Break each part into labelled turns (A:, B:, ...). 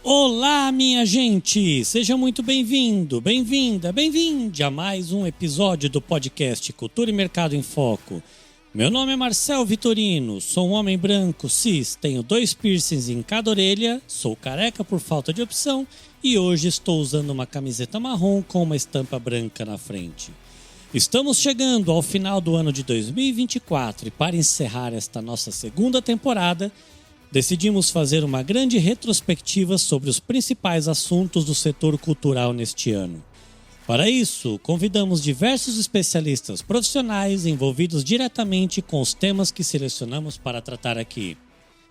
A: Olá, minha gente! Seja muito bem-vindo, bem-vinda, bem-vinde a mais um episódio do podcast Cultura e Mercado em Foco. Meu nome é Marcel Vitorino, sou um homem branco, cis, tenho 2 piercings em cada orelha, sou careca por falta de opção e hoje estou usando uma camiseta marrom com uma estampa branca na frente. Estamos chegando ao final do ano de 2024 e para encerrar esta nossa segunda temporada, decidimos fazer uma grande retrospectiva sobre os principais assuntos do setor cultural neste ano. Para isso, convidamos diversos especialistas profissionais envolvidos diretamente com os temas que selecionamos para tratar aqui.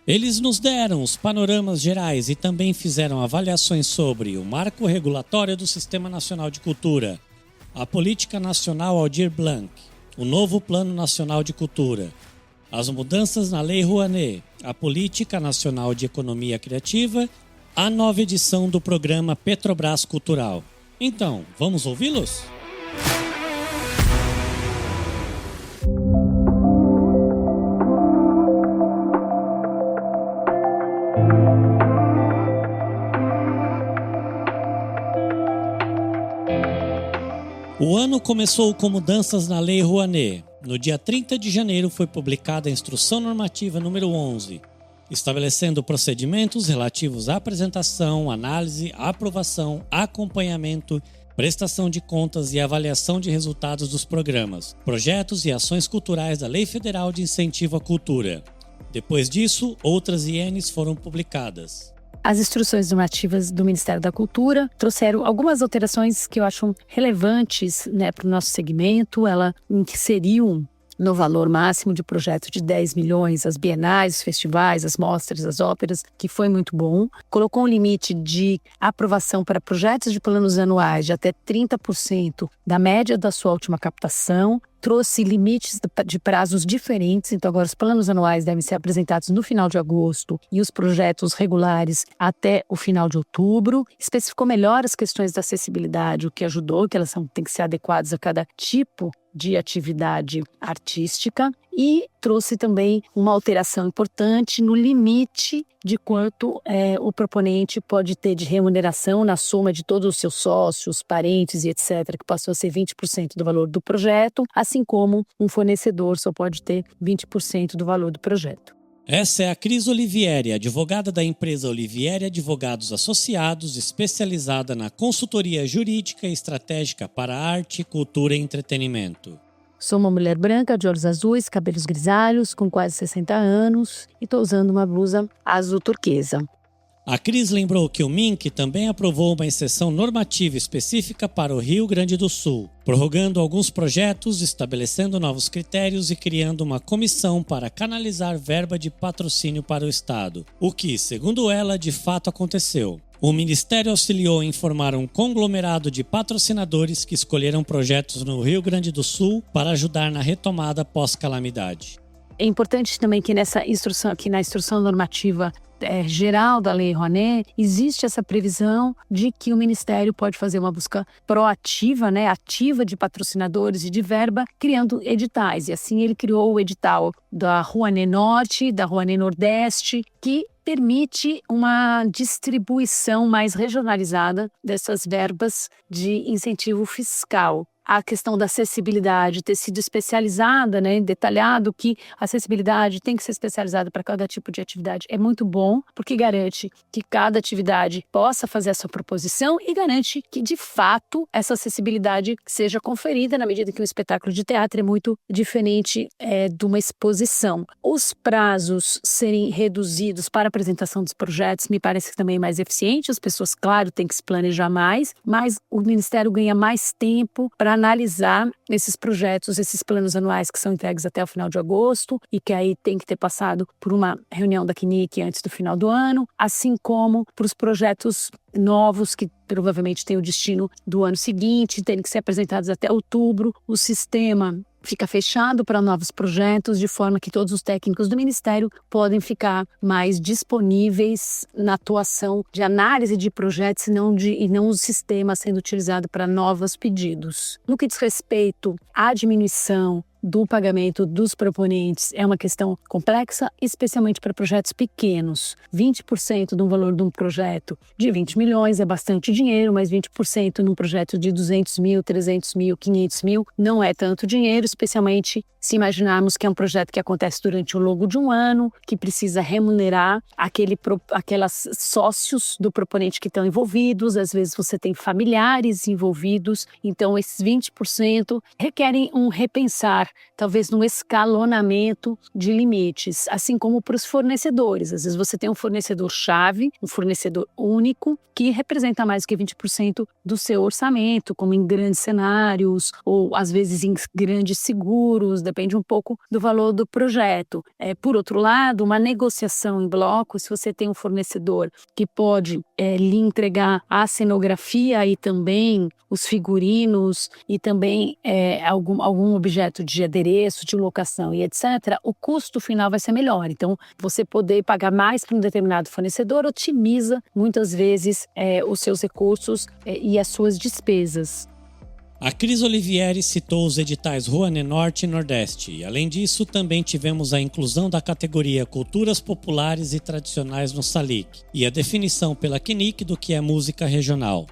A: Eles nos deram os panoramas gerais e também fizeram avaliações sobre o marco regulatório do Sistema Nacional de Cultura, a Política Nacional Aldir Blanc, o novo Plano Nacional de Cultura, as mudanças na Lei Rouanet, a Política Nacional de Economia Criativa, a nova edição do programa Petrobras Cultural. Então, vamos ouvi-los? O ano começou com mudanças na Lei Rouanet. No dia 30 de janeiro foi publicada a Instrução Normativa número 11, estabelecendo procedimentos relativos à apresentação, análise, aprovação, acompanhamento, prestação de contas e avaliação de resultados dos programas, projetos e ações culturais da Lei Federal de Incentivo à Cultura. Depois disso, outras INs foram publicadas.
B: As instruções normativas do Ministério da Cultura trouxeram algumas alterações que eu acho relevantes, para o nosso segmento. Ela inseriu no valor máximo de projeto de 10 milhões as bienais, os festivais, as mostras, as óperas, que foi muito bom. Colocou um limite de aprovação para projetos de planos anuais de até 30% da média da sua última captação. Trouxe limites de prazos diferentes, então agora os planos anuais devem ser apresentados no final de agosto e os projetos regulares até o final de outubro. Especificou melhor as questões da acessibilidade, o que ajudou, que elas têm que ser adequadas a cada tipo de atividade artística, e trouxe também uma alteração importante no limite de quanto o proponente pode ter de remuneração na soma de todos os seus sócios, parentes e etc., que passou a ser 20% do valor do projeto, assim como um fornecedor só pode ter 20% do valor do projeto.
A: Essa é a Cris Olivieri, advogada da empresa Olivieri Advogados Associados, especializada na consultoria jurídica e estratégica para arte, cultura e entretenimento.
B: Sou uma mulher branca, de olhos azuis, cabelos grisalhos, com quase 60 anos e estou usando uma blusa azul turquesa.
A: A Cris lembrou que o MINC também aprovou uma exceção normativa específica para o Rio Grande do Sul, prorrogando alguns projetos, estabelecendo novos critérios e criando uma comissão para canalizar verba de patrocínio para o Estado, o que, segundo ela, de fato aconteceu. O Ministério auxiliou em formar um conglomerado de patrocinadores que escolheram projetos no Rio Grande do Sul para ajudar na retomada pós-calamidade.
B: É importante também que na instrução normativa geral da Lei Rouanet, existe essa previsão de que o Ministério pode fazer uma busca proativa, ativa de patrocinadores e de verba, criando editais. E assim ele criou o edital da Rouanet Norte, da Rouanet Nordeste, que permite uma distribuição mais regionalizada dessas verbas de incentivo fiscal. A questão da acessibilidade ter sido especializada, detalhado que a acessibilidade tem que ser especializada para cada tipo de atividade é muito bom, porque garante que cada atividade possa fazer a sua proposição e garante que, de fato, essa acessibilidade seja conferida na medida que um espetáculo de teatro é muito diferente de uma exposição. Os prazos serem reduzidos para a apresentação dos projetos me parece também mais eficiente. As pessoas, claro, têm que se planejar mais, mas o Ministério ganha mais tempo para analisar esses projetos, esses planos anuais que são entregues até o final de agosto e que aí tem que ter passado por uma reunião da CNIC antes do final do ano, assim como para os projetos novos que provavelmente têm o destino do ano seguinte, terem que ser apresentados até outubro. O sistema fica fechado para novos projetos, de forma que todos os técnicos do Ministério podem ficar mais disponíveis na atuação de análise de projetos e não o sistema sendo utilizado para novos pedidos. No que diz respeito à diminuição do pagamento dos proponentes é uma questão complexa, especialmente para projetos pequenos. 20% do valor de um projeto de 20 milhões é bastante dinheiro, mas 20% num projeto de 200 mil, 300 mil, 500 mil não é tanto dinheiro, especialmente se imaginarmos que é um projeto que acontece durante o longo de um ano, que precisa remunerar aquelas sócios do proponente que estão envolvidos, às vezes você tem familiares envolvidos, então esses 20% requerem um repensar, talvez num escalonamento de limites, assim como para os fornecedores. Às vezes você tem um fornecedor-chave, um fornecedor único, que representa mais do que 20% do seu orçamento, como em grandes cenários, ou às vezes em grandes seguros, depende um pouco do valor do projeto. Por outro lado, uma negociação em bloco, se você tem um fornecedor que pode lhe entregar a cenografia e também os figurinos e também algum objeto de adereço, de locação e etc., o custo final vai ser melhor. Então, você poder pagar mais para um determinado fornecedor otimiza muitas vezes os seus recursos e as suas despesas.
A: A Cris Olivieri citou os editais Rouanet Norte e Nordeste e, além disso, também tivemos a inclusão da categoria Culturas Populares e Tradicionais no SALIC e a definição pela CNIC do que é música regional.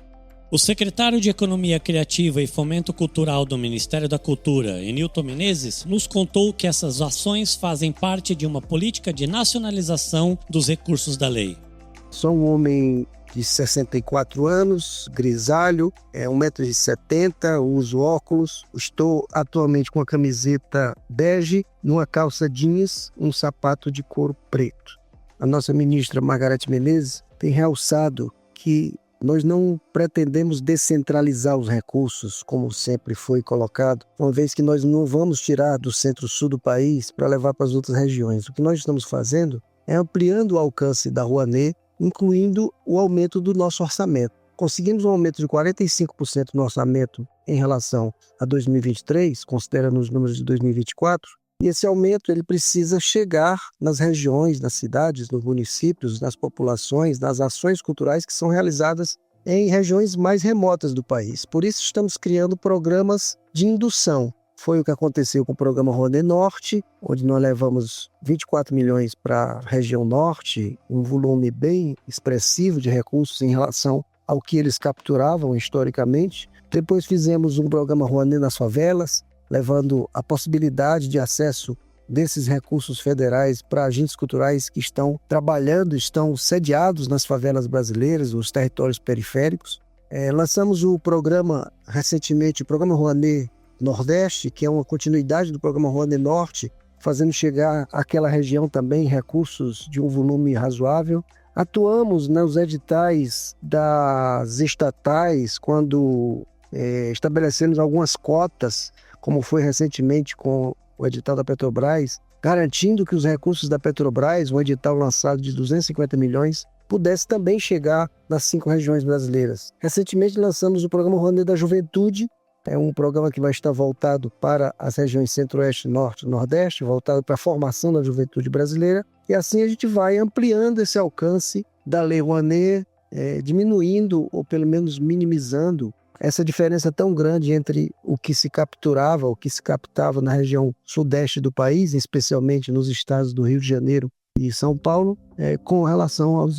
A: O secretário de Economia Criativa e Fomento Cultural do Ministério da Cultura, Enilton Menezes, nos contou que essas ações fazem parte de uma política de nacionalização dos recursos da lei.
C: Sou um homem de 64 anos, grisalho, 1,70 m, uso óculos, estou atualmente com a camiseta bege, numa calça jeans, um sapato de couro preto. A nossa ministra Margareth Menezes tem realçado que nós não pretendemos descentralizar os recursos, como sempre foi colocado, uma vez que nós não vamos tirar do centro-sul do país para levar para as outras regiões. O que nós estamos fazendo é ampliando o alcance da Rouanet, incluindo o aumento do nosso orçamento. Conseguimos um aumento de 45% no orçamento em relação a 2023, considerando os números de 2024, e esse aumento ele precisa chegar nas regiões, nas cidades, nos municípios, nas populações, nas ações culturais que são realizadas em regiões mais remotas do país. Por isso estamos criando programas de indução. Foi o que aconteceu com o programa Rouanet Norte, onde nós levamos 24 milhões para a região norte, um volume bem expressivo de recursos em relação ao que eles capturavam historicamente. Depois fizemos um programa Rouanet nas favelas, levando a possibilidade de acesso desses recursos federais para agentes culturais que estão trabalhando, estão sediados nas favelas brasileiras, nos territórios periféricos. Lançamos o programa, recentemente, o programa Rouanet Nordeste, que é uma continuidade do programa Rouanet Norte, fazendo chegar àquela região também recursos de um volume razoável. Atuamos nos editais das estatais, quando estabelecemos algumas cotas, como foi recentemente com o edital da Petrobras, garantindo que os recursos da Petrobras, um edital lançado de 250 milhões, pudesse também chegar nas 5 regiões brasileiras. Recentemente lançamos o programa Rouanet da Juventude, é um programa que vai estar voltado para as regiões Centro-Oeste, Norte e Nordeste, voltado para a formação da juventude brasileira. E assim a gente vai ampliando esse alcance da Lei Rouanet, diminuindo ou pelo menos minimizando essa diferença tão grande entre o que se capturava, o que se captava na região sudeste do país, especialmente nos estados do Rio de Janeiro e São Paulo, com relação aos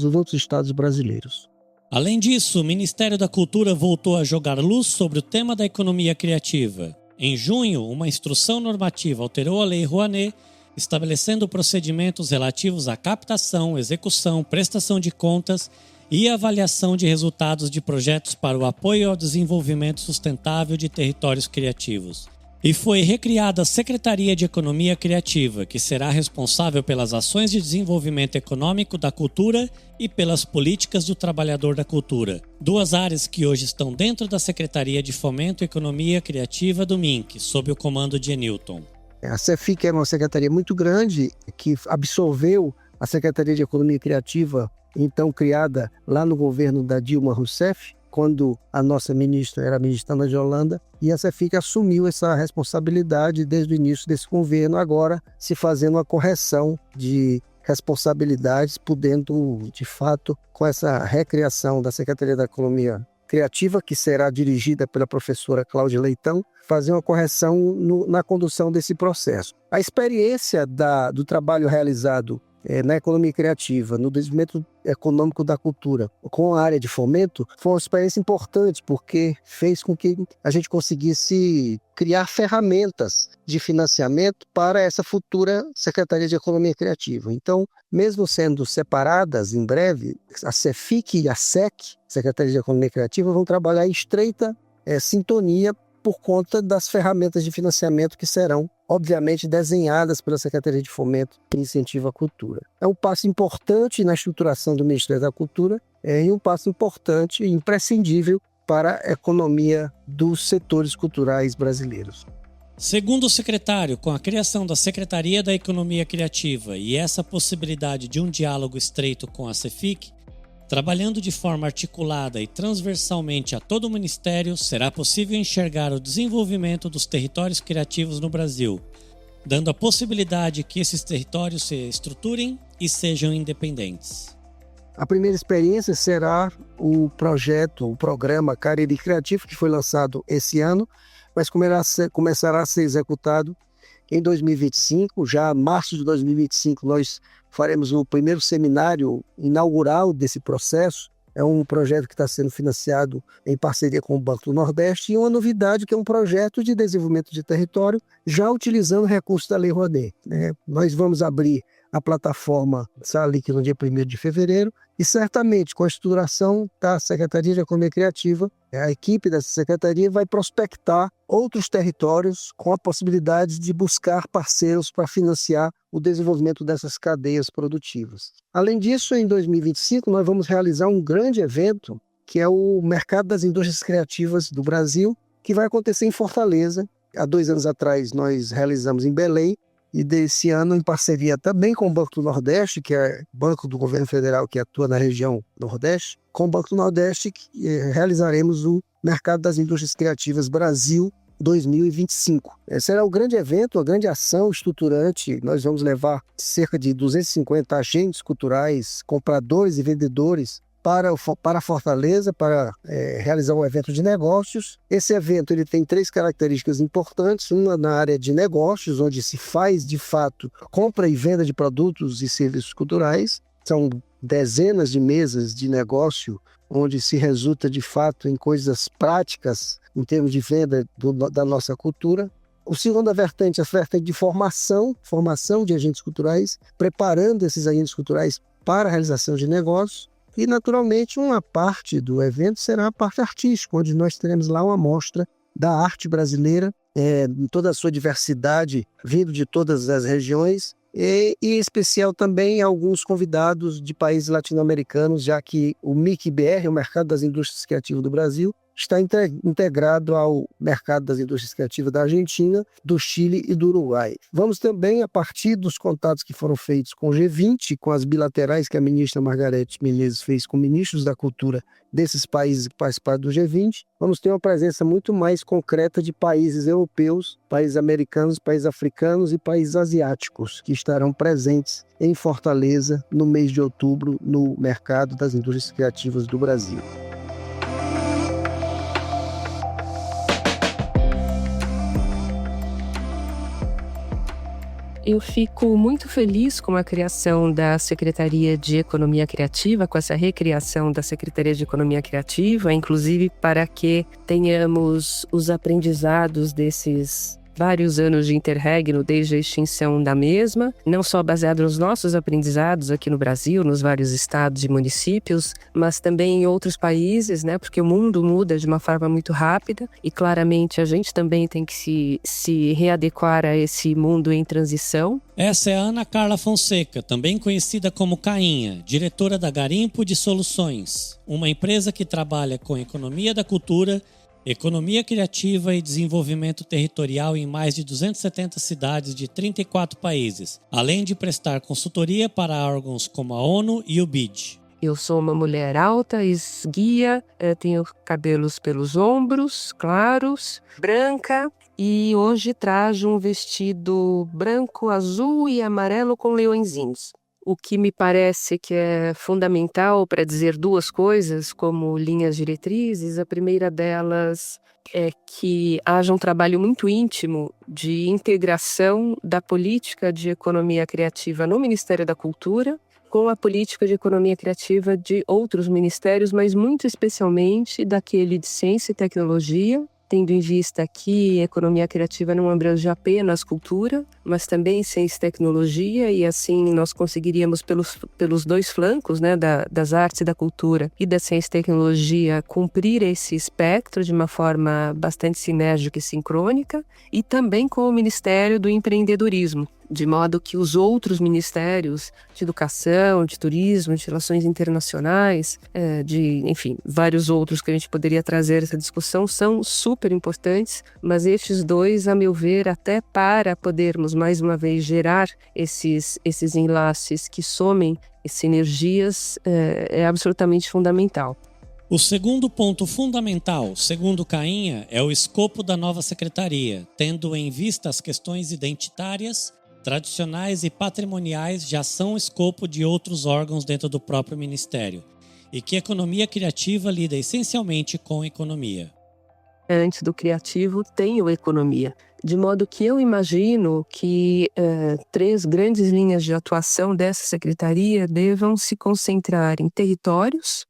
C: outros estados brasileiros.
A: Além disso, o Ministério da Cultura voltou a jogar luz sobre o tema da economia criativa. Em junho, uma instrução normativa alterou a Lei Rouanet, estabelecendo procedimentos relativos à captação, execução, prestação de contas e avaliação de resultados de projetos para o apoio ao desenvolvimento sustentável de territórios criativos. E foi recriada a Secretaria de Economia Criativa, que será responsável pelas ações de desenvolvimento econômico da cultura e pelas políticas do trabalhador da cultura. 2 áreas que hoje estão dentro da Secretaria de Fomento e Economia Criativa do MINC, sob o comando de Enilton.
C: A CEFIC é uma secretaria muito grande que absorveu a Secretaria de Economia Criativa, então criada lá no governo da Dilma Rousseff, quando a nossa ministra era a ministra Ana de Holanda, e a CEFIC assumiu essa responsabilidade desde o início desse governo, agora se fazendo uma correção de responsabilidades, podendo, de fato, com essa recriação da Secretaria da Economia criativa, que será dirigida pela professora Cláudia Leitão, fazer uma correção na condução desse processo. A experiência do trabalho realizado na economia criativa, no desenvolvimento econômico da cultura, com a área de fomento, foi uma experiência importante, porque fez com que a gente conseguisse criar ferramentas de financiamento para essa futura Secretaria de Economia Criativa. Então, mesmo sendo separadas em breve, a CEFIC e a SEC, Secretaria de Economia Criativa, vão trabalhar em estreita sintonia por conta das ferramentas de financiamento que serão, obviamente, desenhadas pela Secretaria de Fomento e Incentivo à Cultura. É um passo importante na estruturação do Ministério da Cultura e um passo importante e imprescindível para a economia dos setores culturais brasileiros.
A: Segundo o secretário, com a criação da Secretaria da Economia Criativa e essa possibilidade de um diálogo estreito com a CEFIC, trabalhando de forma articulada e transversalmente a todo o Ministério, será possível enxergar o desenvolvimento dos territórios criativos no Brasil, dando a possibilidade que esses territórios se estruturem e sejam independentes.
C: A primeira experiência será o programa Cariri Criativo, que foi lançado esse ano, mas começará a ser executado em 2025. Já em março de 2025, nós faremos o primeiro seminário inaugural desse processo. É um projeto que está sendo financiado em parceria com o Banco do Nordeste e uma novidade que é um projeto de desenvolvimento de território já utilizando recursos da Lei Rouanet. Nós vamos abrir a plataforma SALIC no dia 1º de fevereiro e certamente com a estruturação da Secretaria de Economia Criativa, a equipe dessa secretaria vai prospectar outros territórios com a possibilidade de buscar parceiros para financiar o desenvolvimento dessas cadeias produtivas. Além disso, em 2025, nós vamos realizar um grande evento, que é o Mercado das Indústrias Criativas do Brasil, que vai acontecer em Fortaleza. Há 2 anos atrás, nós realizamos em Belém, e desse ano, em parceria também com o Banco do Nordeste, que é banco do governo federal que atua na região Nordeste, com o Banco do Nordeste realizaremos o Mercado das Indústrias Criativas Brasil 2025. Será um grande evento, uma grande ação estruturante. Nós vamos levar cerca de 250 agentes culturais, compradores e vendedores para Fortaleza, para realizar um evento de negócios. Esse evento ele tem 3 características importantes: uma na área de negócios, onde se faz de fato compra e venda de produtos e serviços culturais. São dezenas de mesas de negócio, onde se resulta de fato em coisas práticas em termos de venda da nossa cultura. O segundo vertente, a vertente de formação de agentes culturais, preparando esses agentes culturais para a realização de negócios. E, naturalmente, uma parte do evento será a parte artística, onde nós teremos lá uma mostra da arte brasileira, em toda a sua diversidade, vindo de todas as regiões, e em especial também alguns convidados de países latino-americanos, já que o MIC-BR, o Mercado das Indústrias Criativas do Brasil, está integrado ao Mercado das Indústrias Criativas da Argentina, do Chile e do Uruguai. Vamos também, a partir dos contatos que foram feitos com o G20, com as bilaterais que a ministra Margarete Menezes fez com ministros da cultura desses países que participaram do G20, vamos ter uma presença muito mais concreta de países europeus, países americanos, países africanos e países asiáticos, que estarão presentes em Fortaleza no mês de outubro no Mercado das Indústrias Criativas do Brasil.
D: Eu fico muito feliz com a criação da Secretaria de Economia Criativa, com essa recriação da Secretaria de Economia Criativa, inclusive para que tenhamos os aprendizados desses vários anos de interregno desde a extinção da mesma, não só baseado nos nossos aprendizados aqui no Brasil, nos vários estados e municípios, mas também em outros países, porque o mundo muda de uma forma muito rápida e claramente a gente também tem que se readequar a esse mundo em transição.
A: Essa é a Ana Carla Fonseca, também conhecida como Cainha, diretora da Garimpo de Soluções, uma empresa que trabalha com economia da cultura, economia criativa e desenvolvimento territorial em mais de 270 cidades de 34 países, além de prestar consultoria para órgãos como a ONU e o BID.
D: Eu sou uma mulher alta, esguia, tenho cabelos pelos ombros, claros, branca, e hoje trajo um vestido branco, azul e amarelo com leõezinhos. o que me parece que é fundamental para dizer duas coisas como linhas diretrizes. A primeira delas é que haja um trabalho muito íntimo de integração da política de economia criativa no Ministério da Cultura com a política de economia criativa de outros ministérios, mas muito especialmente daquele de ciência e tecnologia, tendo em vista que a economia criativa não abrange apenas cultura, mas também ciência e tecnologia, e assim nós conseguiríamos pelos dois flancos, né, das artes e da cultura e da ciência e tecnologia, cumprir esse espectro de uma forma bastante sinérgica e sincrônica, e também com o Ministério do Empreendedorismo, de modo que os outros ministérios de educação, de turismo, de relações internacionais, enfim, vários outros que a gente poderia trazer essa discussão são super importantes, mas estes dois, a meu ver, até para podermos mais uma vez gerar esses enlaces que somem sinergias, é absolutamente fundamental.
A: O segundo ponto fundamental, segundo Cainha, é o escopo da nova secretaria, tendo em vista as questões identitárias, tradicionais e patrimoniais já são escopo de outros órgãos dentro do próprio Ministério, e que a economia criativa lida essencialmente com economia.
D: Antes do criativo tem o economia, de modo que eu imagino que 3 grandes linhas de atuação dessa secretaria devam se concentrar em territórios.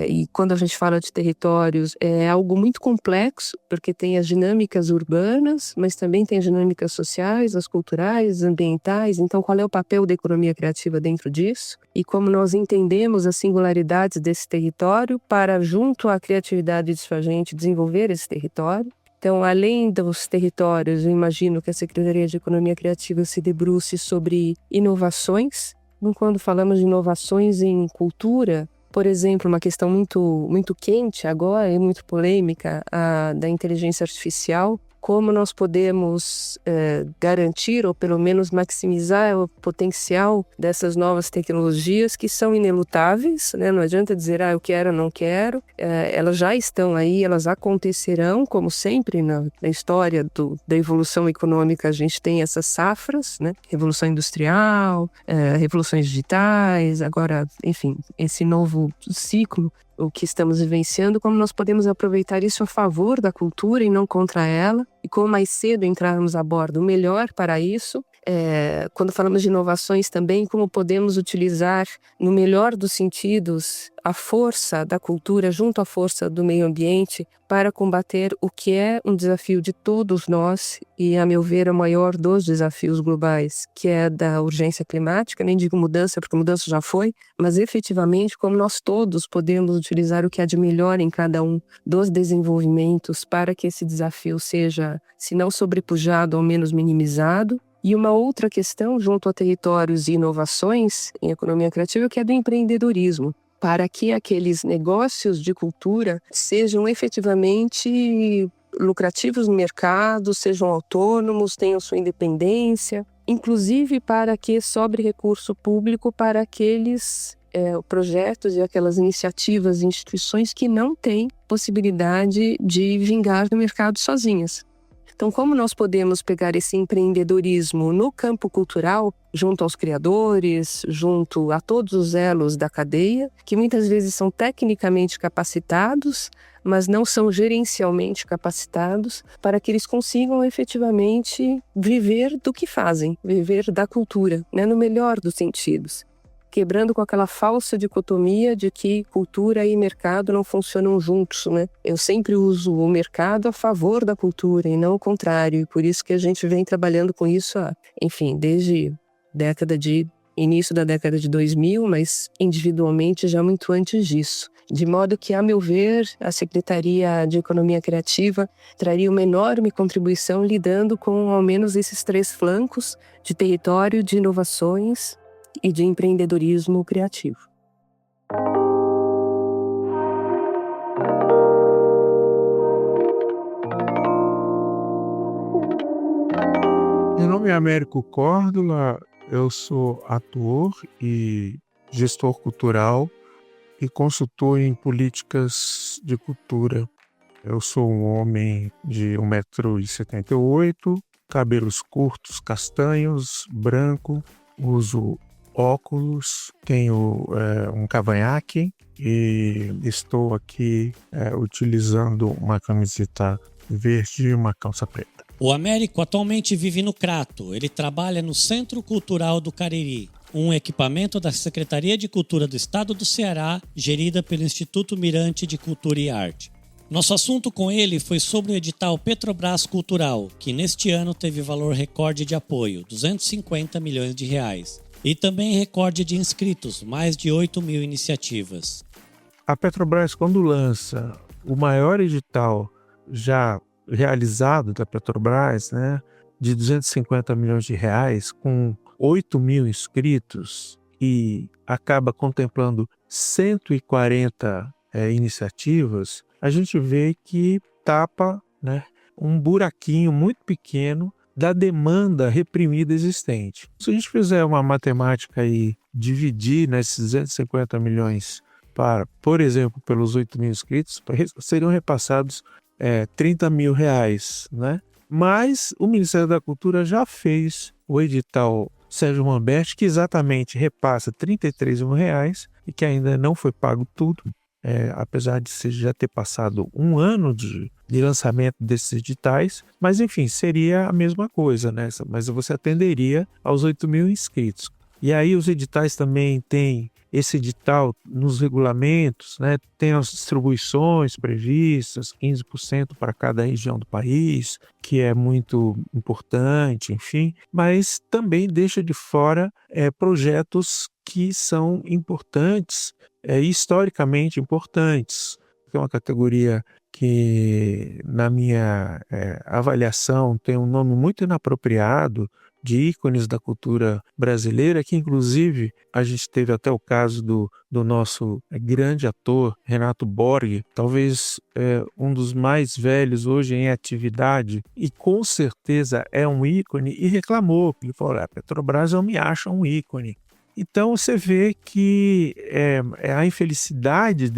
D: E quando a gente fala de territórios, é algo muito complexo, porque tem as dinâmicas urbanas, mas também tem as dinâmicas sociais, as culturais, as ambientais. Então, qual é o papel da economia criativa dentro disso? E como nós entendemos as singularidades desse território para, junto à criatividade desfagente, desenvolver esse território. Então, além dos territórios, eu imagino que a Secretaria de Economia Criativa se debruce sobre inovações. Quando falamos de inovações em cultura, por exemplo, uma questão muito quente agora e muito polêmica, a da inteligência artificial, como nós podemos garantir ou pelo menos maximizar o potencial dessas novas tecnologias que são inelutáveis, né? Não adianta dizer, eu quero, não quero, elas já estão aí, elas acontecerão, como sempre na história da evolução econômica, a gente tem essas safras, né? Revolução industrial, revoluções digitais, agora, enfim, esse novo ciclo, o que estamos vivenciando, como nós podemos aproveitar isso a favor da cultura e não contra ela, e como mais cedo entrarmos a bordo, melhor para isso. Quando falamos de inovações também, como podemos utilizar, no melhor dos sentidos, a força da cultura junto à força do meio ambiente para combater o que é um desafio de todos nós e, a meu ver, o maior dos desafios globais, que é da urgência climática. Nem digo mudança, porque mudança já foi, mas efetivamente como nós todos podemos utilizar o que há de melhor em cada um dos desenvolvimentos para que esse desafio seja, se não sobrepujado, ao menos minimizado. E uma outra questão, junto a territórios e inovações em economia criativa, que é do empreendedorismo, para que aqueles negócios de cultura sejam efetivamente lucrativos no mercado, sejam autônomos, tenham sua independência, inclusive para que sobre recurso público para aqueles projetos e aquelas iniciativas e instituições que não têm possibilidade de vingar no mercado sozinhas. Então, como nós podemos pegar esse empreendedorismo no campo cultural, junto aos criadores, junto a todos os elos da cadeia, que muitas vezes são tecnicamente capacitados, mas não são gerencialmente capacitados, para que eles consigam efetivamente viver do que fazem, viver da cultura, né, no melhor dos sentidos. Quebrando com aquela falsa dicotomia de que cultura e mercado não funcionam juntos, né? Eu sempre uso o mercado a favor da cultura e não o contrário, e por isso que a gente vem trabalhando com isso, desde início da década de 2000, mas individualmente já muito antes disso. De modo que, a meu ver, a Secretaria de Economia Criativa traria uma enorme contribuição lidando com ao menos esses 3 flancos de território, de inovações e de empreendedorismo criativo.
E: Meu nome é Américo Córdula, eu sou ator e gestor cultural e consultor em políticas de cultura. Eu sou um homem de 1,78 m, cabelos curtos, castanhos, branco, uso óculos, tenho um cavanhaque e estou aqui utilizando uma camiseta verde e uma calça preta.
A: O Américo atualmente vive no Crato. Ele trabalha no Centro Cultural do Cariri, um equipamento da Secretaria de Cultura do Estado do Ceará, gerida pelo Instituto Mirante de Cultura e Arte. Nosso assunto com ele foi sobre o edital Petrobras Cultural, que neste ano teve valor recorde de apoio, 250 milhões de reais. E também recorde de inscritos, mais de 8 mil iniciativas.
E: A Petrobras, quando lança o maior edital já realizado da Petrobras, né, de 250 milhões de reais, com 8 mil inscritos, e acaba contemplando 140 iniciativas, a gente vê que tapa, né, um buraquinho muito pequeno da demanda reprimida existente. Se a gente fizer uma matemática e dividir nesses 250 milhões por exemplo, pelos 8 mil inscritos, seriam repassados 30 mil reais, né? Mas o Ministério da Cultura já fez o edital Sérgio Manberti, que exatamente repassa 33 mil reais e que ainda não foi pago tudo, apesar de já ter passado um ano de lançamento desses editais, mas enfim, seria a mesma coisa, né? Mas você atenderia aos 8 mil inscritos. E aí os editais também têm esse edital nos regulamentos, né, tem as distribuições previstas, 15% para cada região do país, que é muito importante, enfim, mas também deixa de fora projetos que são importantes, historicamente importantes, que é uma categoria que, na minha avaliação, tem um nome muito inapropriado, de ícones da cultura brasileira, que inclusive a gente teve até o caso do nosso grande ator, Renato Borghi, talvez um dos mais velhos hoje em atividade, e com certeza é um ícone, e reclamou, ele falou, a Petrobras não me acha um ícone. Então você vê que a infelicidade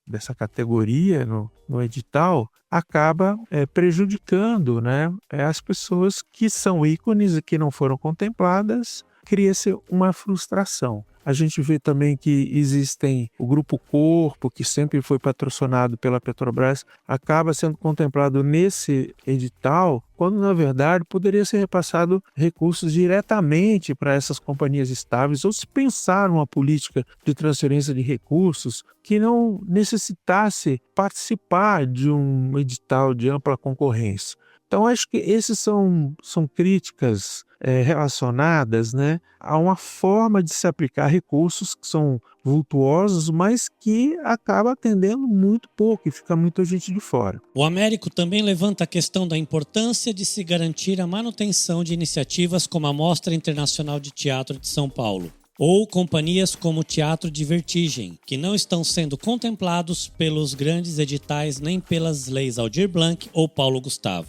E: dessa categoria no edital acaba prejudicando, né, as pessoas que são ícones e que não foram contempladas, cria-se uma frustração. A gente vê também que existem o Grupo Corpo, que sempre foi patrocinado pela Petrobras, acaba sendo contemplado nesse edital, quando na verdade poderia ser repassado recursos diretamente para essas companhias estáveis, ou se pensar uma política de transferência de recursos que não necessitasse participar de um edital de ampla concorrência. Então, acho que esses são críticas relacionadas, né, a uma forma de se aplicar recursos que são vultuosos, mas que acaba atendendo muito pouco e fica muita gente de fora.
A: O Américo também levanta a questão da importância de se garantir a manutenção de iniciativas como a Mostra Internacional de Teatro de São Paulo, ou companhias como o Teatro de Vertigem, que não estão sendo contemplados pelos grandes editais nem pelas leis Aldir Blanc ou Paulo Gustavo.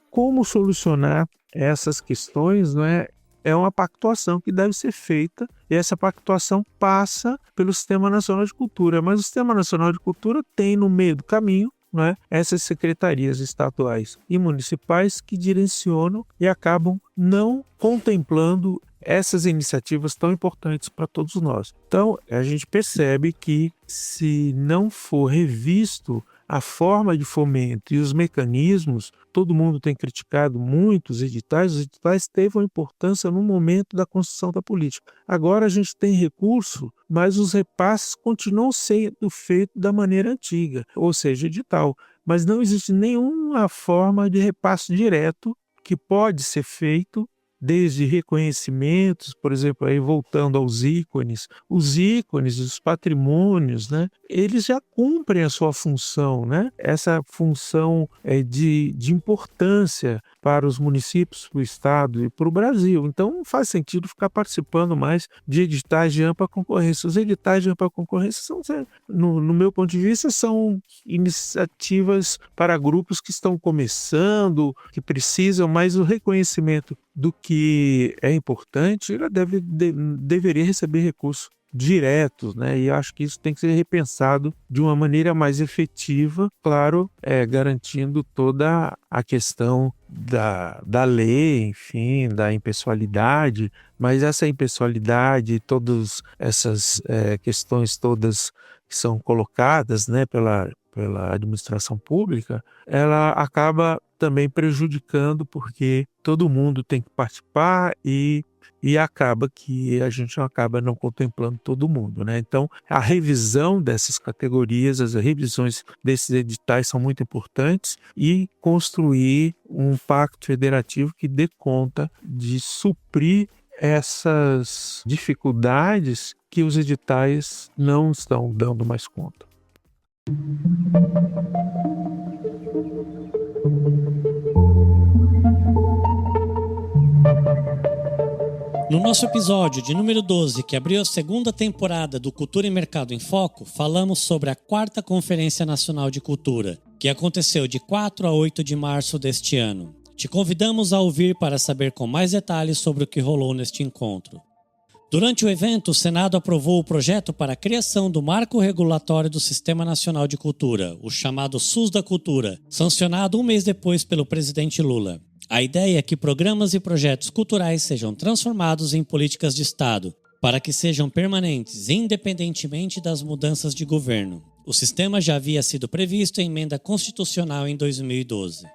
E: Como solucionar essas questões, não é? É uma pactuação que deve ser feita, e essa pactuação passa pelo Sistema Nacional de Cultura, mas o Sistema Nacional de Cultura tem no meio do caminho, não é, essas secretarias estaduais e municipais que direcionam e acabam não contemplando essas iniciativas tão importantes para todos nós. Então, a gente percebe que se não for revisto a forma de fomento e os mecanismos, todo mundo tem criticado muito os editais teve uma importância no momento da construção da política. Agora a gente tem recurso, mas os repasses continuam sendo feitos da maneira antiga, ou seja, edital. Mas não existe nenhuma forma de repasse direto que pode ser feito, desde reconhecimentos, por exemplo, aí voltando aos ícones, os ícones, os patrimônios, né, eles já cumprem a sua função, né? Essa função de importância para os municípios, para o Estado e para o Brasil. Então não faz sentido ficar participando mais de editais de ampla concorrência. Os editais de ampla concorrência são, no meu ponto de vista, são iniciativas para grupos que estão começando, que precisam, mas o reconhecimento do que é importante, ela deveria receber recursos diretos, né? E acho que isso tem que ser repensado de uma maneira mais efetiva, claro, garantindo toda a questão da lei, enfim, da impessoalidade, mas essa impessoalidade, todas essas questões todas que são colocadas, né, pela administração pública, ela acaba também prejudicando, porque todo mundo tem que participar e acaba que a gente acaba não contemplando todo mundo, né? Então, a revisão dessas categorias, as revisões desses editais são muito importantes, e construir um pacto federativo que dê conta de suprir essas dificuldades que os editais não estão dando mais conta.
A: No nosso episódio de número 12, que abriu a segunda temporada do Cultura e Mercado em Foco, falamos sobre a 4ª Conferência Nacional de Cultura, que aconteceu de 4 a 8 de março deste ano. Te convidamos a ouvir para saber com mais detalhes sobre o que rolou neste encontro. Durante o evento, o Senado aprovou o projeto para a criação do Marco Regulatório do Sistema Nacional de Cultura, o chamado SUS da Cultura, sancionado um mês depois pelo presidente Lula. A ideia é que programas e projetos culturais sejam transformados em políticas de Estado, para que sejam permanentes, independentemente das mudanças de governo. O sistema já havia sido previsto em emenda constitucional em 2012.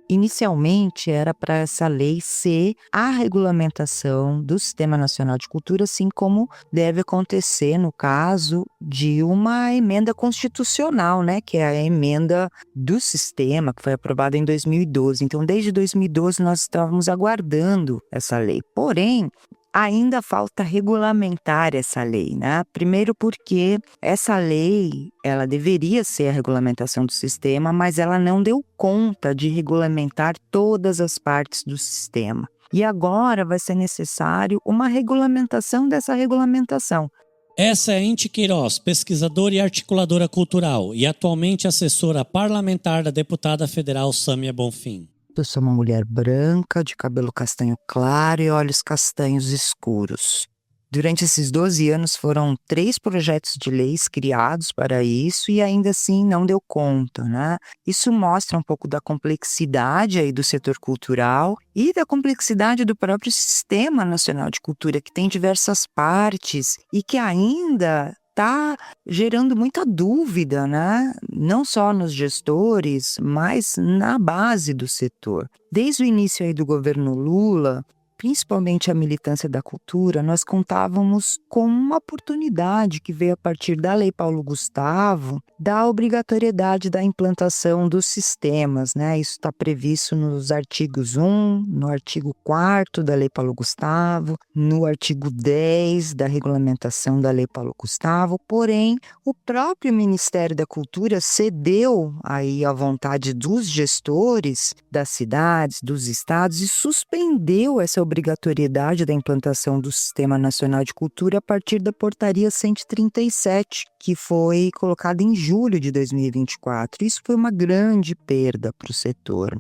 F: Inicialmente era para essa lei ser a regulamentação do Sistema Nacional de Cultura, assim como deve acontecer no caso de uma emenda constitucional, né, que é a emenda do sistema, que foi aprovada em 2012. Então, desde 2012 nós estávamos aguardando essa lei. Porém, ainda falta regulamentar essa lei, né? Primeiro porque essa lei, ela deveria ser a regulamentação do sistema, mas ela não deu conta de regulamentar todas as partes do sistema. E agora vai ser necessário uma regulamentação dessa regulamentação.
A: Essa é Inti Queiroz, pesquisadora e articuladora cultural e atualmente assessora parlamentar da deputada federal Sâmia Bonfim.
F: Eu sou uma mulher branca, de cabelo castanho claro e olhos castanhos escuros. Durante esses 12 anos foram 3 projetos de leis criados para isso e ainda assim não deu conta, né? Isso mostra um pouco da complexidade aí do setor cultural e da complexidade do próprio Sistema Nacional de Cultura, que tem diversas partes e que ainda está gerando muita dúvida, né? Não só nos gestores, mas na base do setor. Desde o início aí do governo Lula, principalmente a militância da cultura, nós contávamos com uma oportunidade que veio a partir da Lei Paulo Gustavo, da obrigatoriedade da implantação dos sistemas, né? Isso está previsto nos artigos 1, no artigo 4º da Lei Paulo Gustavo, no artigo 10 da regulamentação da Lei Paulo Gustavo, porém, o próprio Ministério da Cultura cedeu aí à vontade dos gestores das cidades, dos estados e suspendeu essa obrigatoriedade da implantação do Sistema Nacional de Cultura a partir da Portaria 137, que foi colocada em julho de 2024. Isso foi uma grande perda para o setor.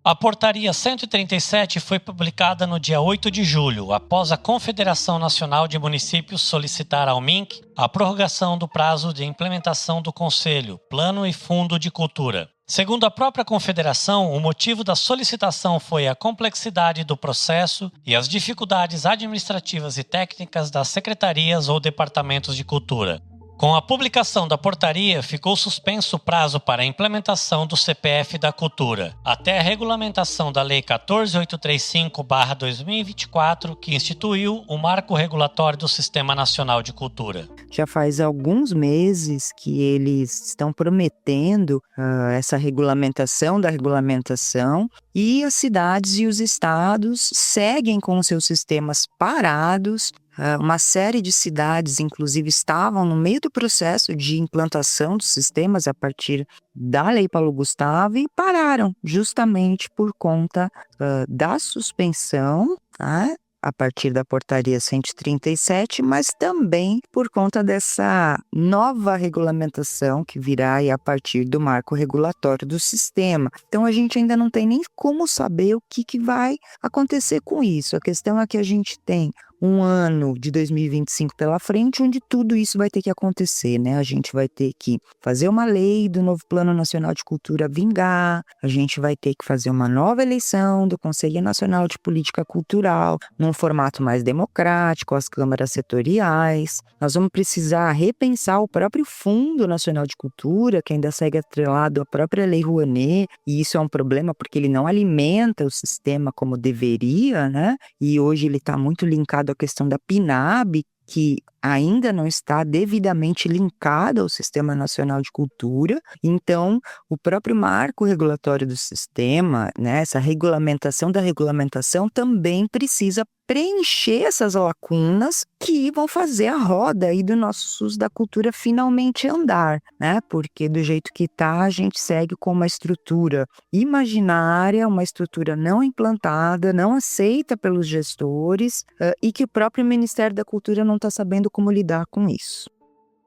A: A Portaria 137 foi publicada no dia 8 de julho, após a Confederação Nacional de Municípios solicitar ao MINC a prorrogação do prazo de implementação do Conselho, Plano e Fundo de Cultura. Segundo a própria Confederação, o motivo da solicitação foi a complexidade do processo e as dificuldades administrativas e técnicas das secretarias ou departamentos de cultura. Com a publicação da portaria, ficou suspenso o prazo para a implementação do CPF da Cultura, até a regulamentação da Lei 14.835/2024, que instituiu o Marco Regulatório do Sistema Nacional de Cultura.
F: Já faz alguns meses que eles estão prometendo essa regulamentação da regulamentação, e as cidades e os estados seguem com seus sistemas parados. Uma série de cidades, inclusive, estavam no meio do processo de implantação dos sistemas a partir da Lei Paulo Gustavo e pararam justamente por conta da suspensão, tá? A partir da Portaria 137, mas também por conta dessa nova regulamentação que virá aí a partir do Marco Regulatório do Sistema. Então, a gente ainda não tem nem como saber o que vai acontecer com isso. A questão é que a gente tem um ano de 2025 pela frente, onde tudo isso vai ter que acontecer, né? A gente vai ter que fazer uma lei do novo Plano Nacional de Cultura vingar, a gente vai ter que fazer uma nova eleição do Conselho Nacional de Política Cultural, num formato mais democrático, as câmaras setoriais. Nós vamos precisar repensar o próprio Fundo Nacional de Cultura, que ainda segue atrelado à própria Lei Rouanet, e isso é um problema porque ele não alimenta o sistema como deveria, né? E hoje ele está muito linkado à questão da PNAB, que ainda não está devidamente linkada ao Sistema Nacional de Cultura. Então, o próprio marco regulatório do sistema, né, essa regulamentação da regulamentação também precisa preencher essas lacunas que vão fazer a roda aí do nosso SUS da cultura finalmente andar, né? Porque do jeito que está, a gente segue com uma estrutura imaginária, uma estrutura não implantada, não aceita pelos gestores, e que o próprio Ministério da Cultura não está sabendo como lidar com isso.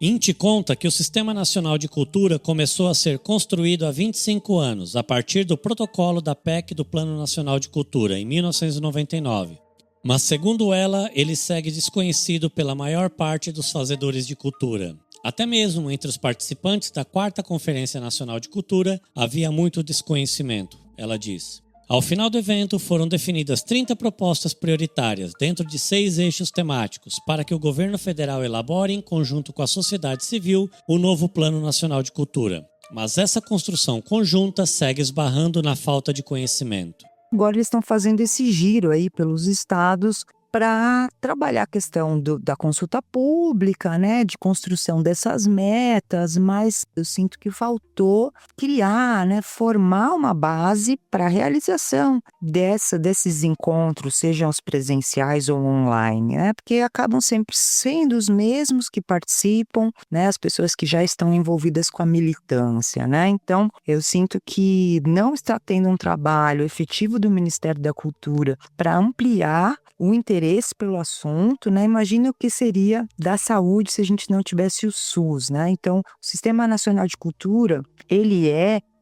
A: Inti conta que o Sistema Nacional de Cultura começou a ser construído há 25 anos, a partir do protocolo da PEC do Plano Nacional de Cultura, em 1999. Mas, segundo ela, ele segue desconhecido pela maior parte dos fazedores de cultura. Até mesmo entre os participantes da 4ª Conferência Nacional de Cultura havia muito desconhecimento, ela diz. Ao final do evento, foram definidas 30 propostas prioritárias dentro de 6 eixos temáticos para que o governo federal elabore, em conjunto com a sociedade civil, o novo Plano Nacional de Cultura. Mas essa construção conjunta segue esbarrando na falta de conhecimento.
F: Agora eles estão fazendo esse giro aí pelos estados para trabalhar a questão da consulta pública, né, de construção dessas metas, mas eu sinto que faltou criar, né, formar uma base para a realização desses encontros, sejam os presenciais ou online, né, porque acabam sempre sendo os mesmos que participam, né, as pessoas que já estão envolvidas com a militância, né, então eu sinto que não está tendo um trabalho efetivo do Ministério da Cultura para ampliar o interesse pelo assunto, né? Imagina o que seria da saúde se a gente não tivesse o SUS, né? Então, o Sistema Nacional de Cultura, ele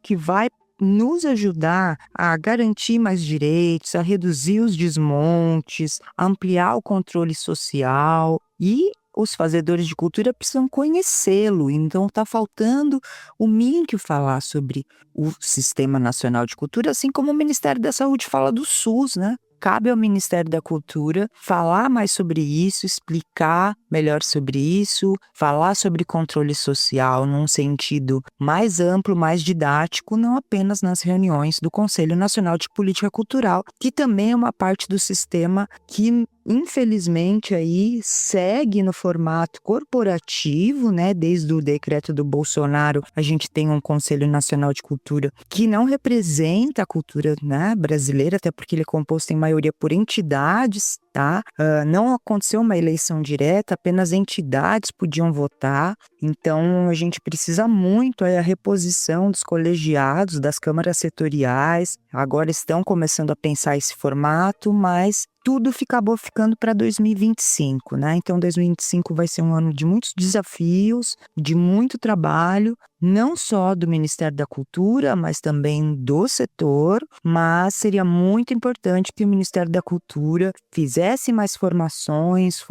F: que vai nos ajudar a garantir mais direitos, a reduzir os desmontes, a ampliar o controle social, e os fazedores de cultura precisam conhecê-lo. Então, está faltando o MINC falar sobre o Sistema Nacional de Cultura, assim como o Ministério da Saúde fala do SUS, né? Cabe ao Ministério da Cultura falar mais sobre isso, explicar melhor sobre isso, falar sobre controle social num sentido mais amplo, mais didático, não apenas nas reuniões do Conselho Nacional de Política Cultural, que também é uma parte do sistema que, infelizmente, aí segue no formato corporativo, né? Desde o decreto do Bolsonaro, a gente tem um Conselho Nacional de Cultura que não representa a cultura, né, brasileira, até porque ele é composto em maioria por entidades, tá? Não aconteceu uma eleição direta, apenas entidades podiam votar. Então, a gente precisa muito a reposição dos colegiados, das câmaras setoriais. Agora estão começando a pensar esse formato, mas tudo acabou ficando para 2025, né? Então, 2025 vai ser um ano de muitos desafios, de muito trabalho, não só do Ministério da Cultura, mas também do setor, mas seria muito importante que o Ministério da Cultura fizesse mais formações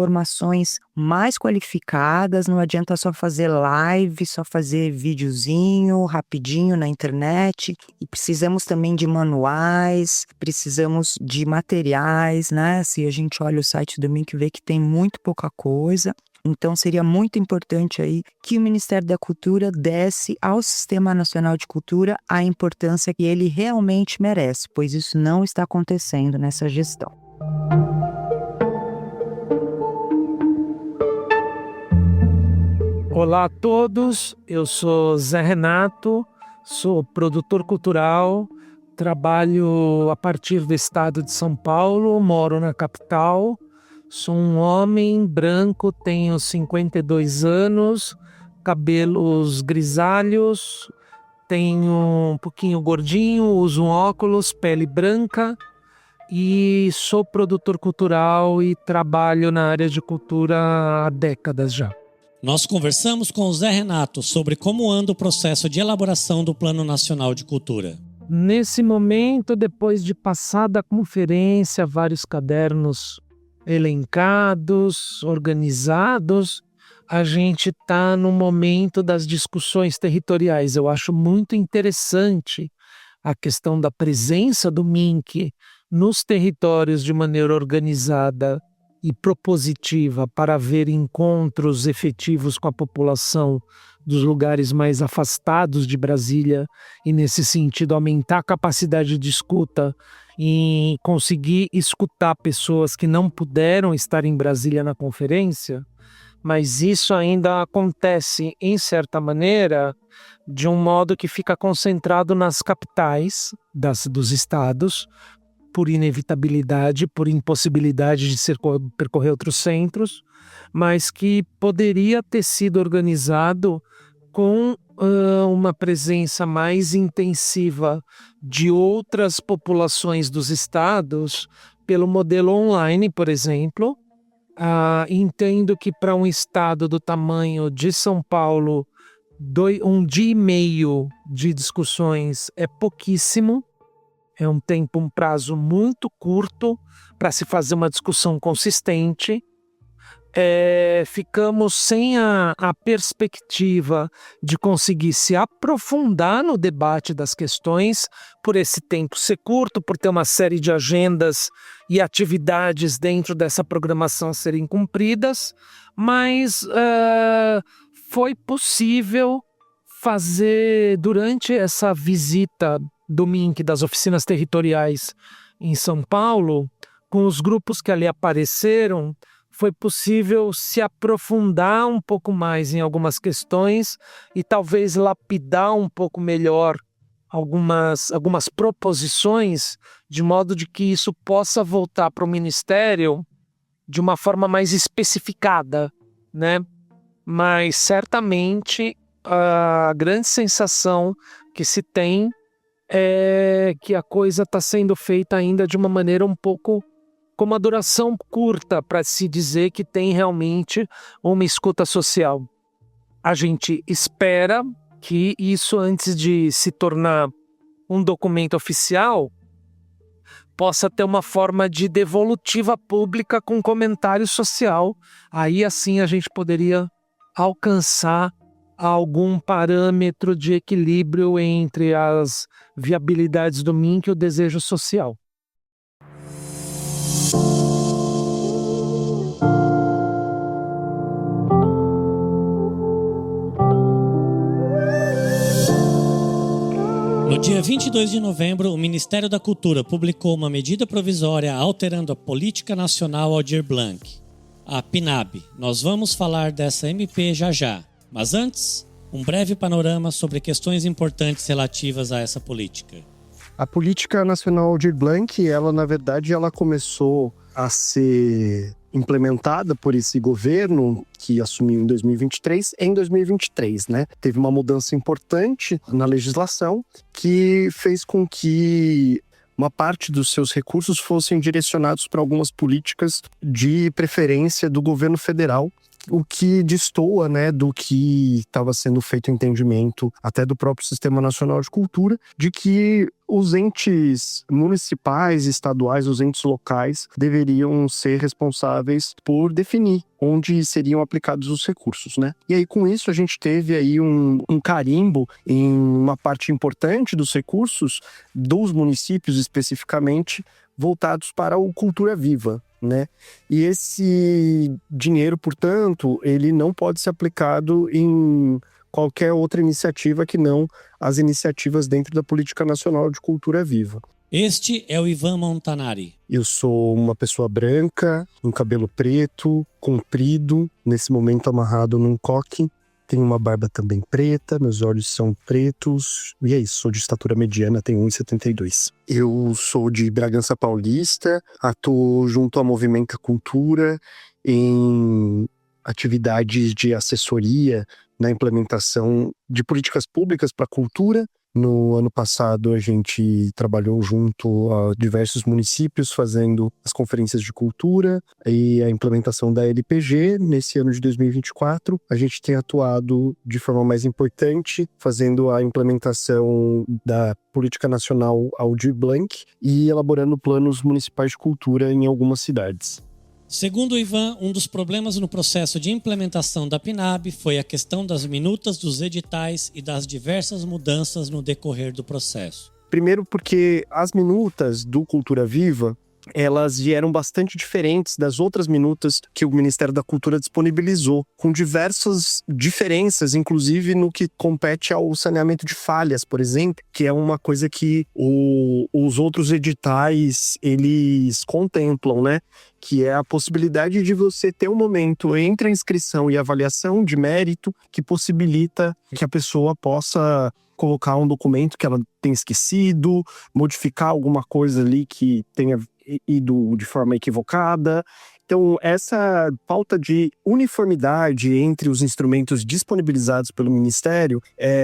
F: mais qualificadas. Não adianta só fazer live, só fazer videozinho rapidinho na internet, e precisamos também de manuais, precisamos de materiais, né? Se a gente olha o site do MINC, vê que tem muito pouca coisa. Então, seria muito importante aí que o Ministério da Cultura desse ao Sistema Nacional de Cultura a importância que ele realmente merece, pois isso não está acontecendo nessa gestão.
G: Olá a todos, eu sou Zé Renato, sou produtor cultural, trabalho a partir do estado de São Paulo, moro na capital. Sou um homem branco, tenho 52 anos, cabelos grisalhos, tenho um pouquinho gordinho, uso óculos, pele branca e sou produtor cultural e trabalho na área de cultura há décadas já.
A: Nós conversamos com o Zé Renato sobre como anda o processo de elaboração do Plano Nacional de Cultura.
G: Nesse momento, depois de passar da conferência, vários cadernos elencados, organizados, a gente está no momento das discussões territoriais. Eu acho muito interessante a questão da presença do MINC nos territórios de maneira organizada e propositiva para haver encontros efetivos com a população dos lugares mais afastados de Brasília e, nesse sentido, aumentar a capacidade de escuta e conseguir escutar pessoas que não puderam estar em Brasília na conferência, mas isso ainda acontece, em certa maneira, de um modo que fica concentrado nas capitais dos estados, por inevitabilidade, por impossibilidade de percorrer outros centros, mas que poderia ter sido organizado com uma presença mais intensiva de outras populações dos estados, pelo modelo online, por exemplo. Entendo que para um estado do tamanho de São Paulo, 1 dia e meio de discussões é pouquíssimo. É um prazo muito curto para se fazer uma discussão consistente. Ficamos sem a perspectiva de conseguir se aprofundar no debate das questões, por esse tempo ser curto, por ter uma série de agendas e atividades dentro dessa programação a serem cumpridas, mas foi possível fazer, durante essa visita do MINC, das oficinas territoriais em São Paulo, com os grupos que ali apareceram, foi possível se aprofundar um pouco mais em algumas questões e talvez lapidar um pouco melhor algumas proposições, de modo de que isso possa voltar para o Ministério de uma forma mais especificada, né? Mas certamente a grande sensação que se tem é que a coisa está sendo feita ainda de uma maneira um pouco com uma duração curta, para se dizer que tem realmente uma escuta social. A gente espera que isso, antes de se tornar um documento oficial, possa ter uma forma de devolutiva pública com comentário social. Aí assim a gente poderia alcançar algum parâmetro de equilíbrio entre as viabilidades do MINC e o desejo social.
A: No dia 22 de novembro, o Ministério da Cultura publicou uma medida provisória alterando a Política Nacional Aldir Blanc, a PNAB. Nós vamos falar dessa MP já. Mas antes, um breve panorama sobre questões importantes relativas a essa política.
C: A Política Nacional Aldir Blanc, na verdade, ela começou a ser implementada por esse governo que assumiu em 2023, né? Teve uma mudança importante na legislação que fez com que uma parte dos seus recursos fossem direcionados para algumas políticas de preferência do governo federal, o que destoa, né, do que estava sendo feito o entendimento até do próprio Sistema Nacional de Cultura, de que os entes municipais, estaduais, os entes locais deveriam ser responsáveis por definir onde seriam aplicados os recursos, né? E aí, com isso, a gente teve aí um carimbo em uma parte importante dos recursos dos municípios, especificamente, voltados para o Cultura Viva, né? E esse dinheiro, portanto, ele não pode ser aplicado em qualquer outra iniciativa que não as iniciativas dentro da Política Nacional de Cultura Viva.
A: Este é o Ivan Montanari.
C: Eu sou uma pessoa branca, com cabelo preto, comprido, nesse momento amarrado num coque. Tenho uma barba também preta, meus olhos são pretos. E é isso, sou de estatura mediana, tenho 1,72. Eu sou de Bragança Paulista, atuo junto à Movimenta Cultura em atividades de assessoria na implementação de políticas públicas para a cultura. No ano passado, a gente trabalhou junto a diversos municípios fazendo as conferências de cultura e a implementação da LPG. Nesse ano de 2024, a gente tem atuado de forma mais importante, fazendo a implementação da Política Nacional Aldir Blanc e elaborando planos municipais de cultura em algumas cidades.
A: Segundo o Ivan, um dos problemas no processo de implementação da PNAB foi a questão das minutas dos editais e das diversas mudanças no decorrer do processo.
H: Primeiro porque as minutas do Cultura Viva, elas vieram bastante diferentes das outras minutas que o Ministério da Cultura disponibilizou, com diversas diferenças, inclusive no que compete ao saneamento de falhas, por exemplo, que é uma coisa que os outros editais, eles contemplam, né? Que é a possibilidade de você ter um momento entre a inscrição e a avaliação de mérito que possibilita que a pessoa possa colocar um documento que ela tem esquecido, modificar alguma coisa ali que tenha ido de forma equivocada. Então, essa falta de uniformidade entre os instrumentos disponibilizados pelo Ministério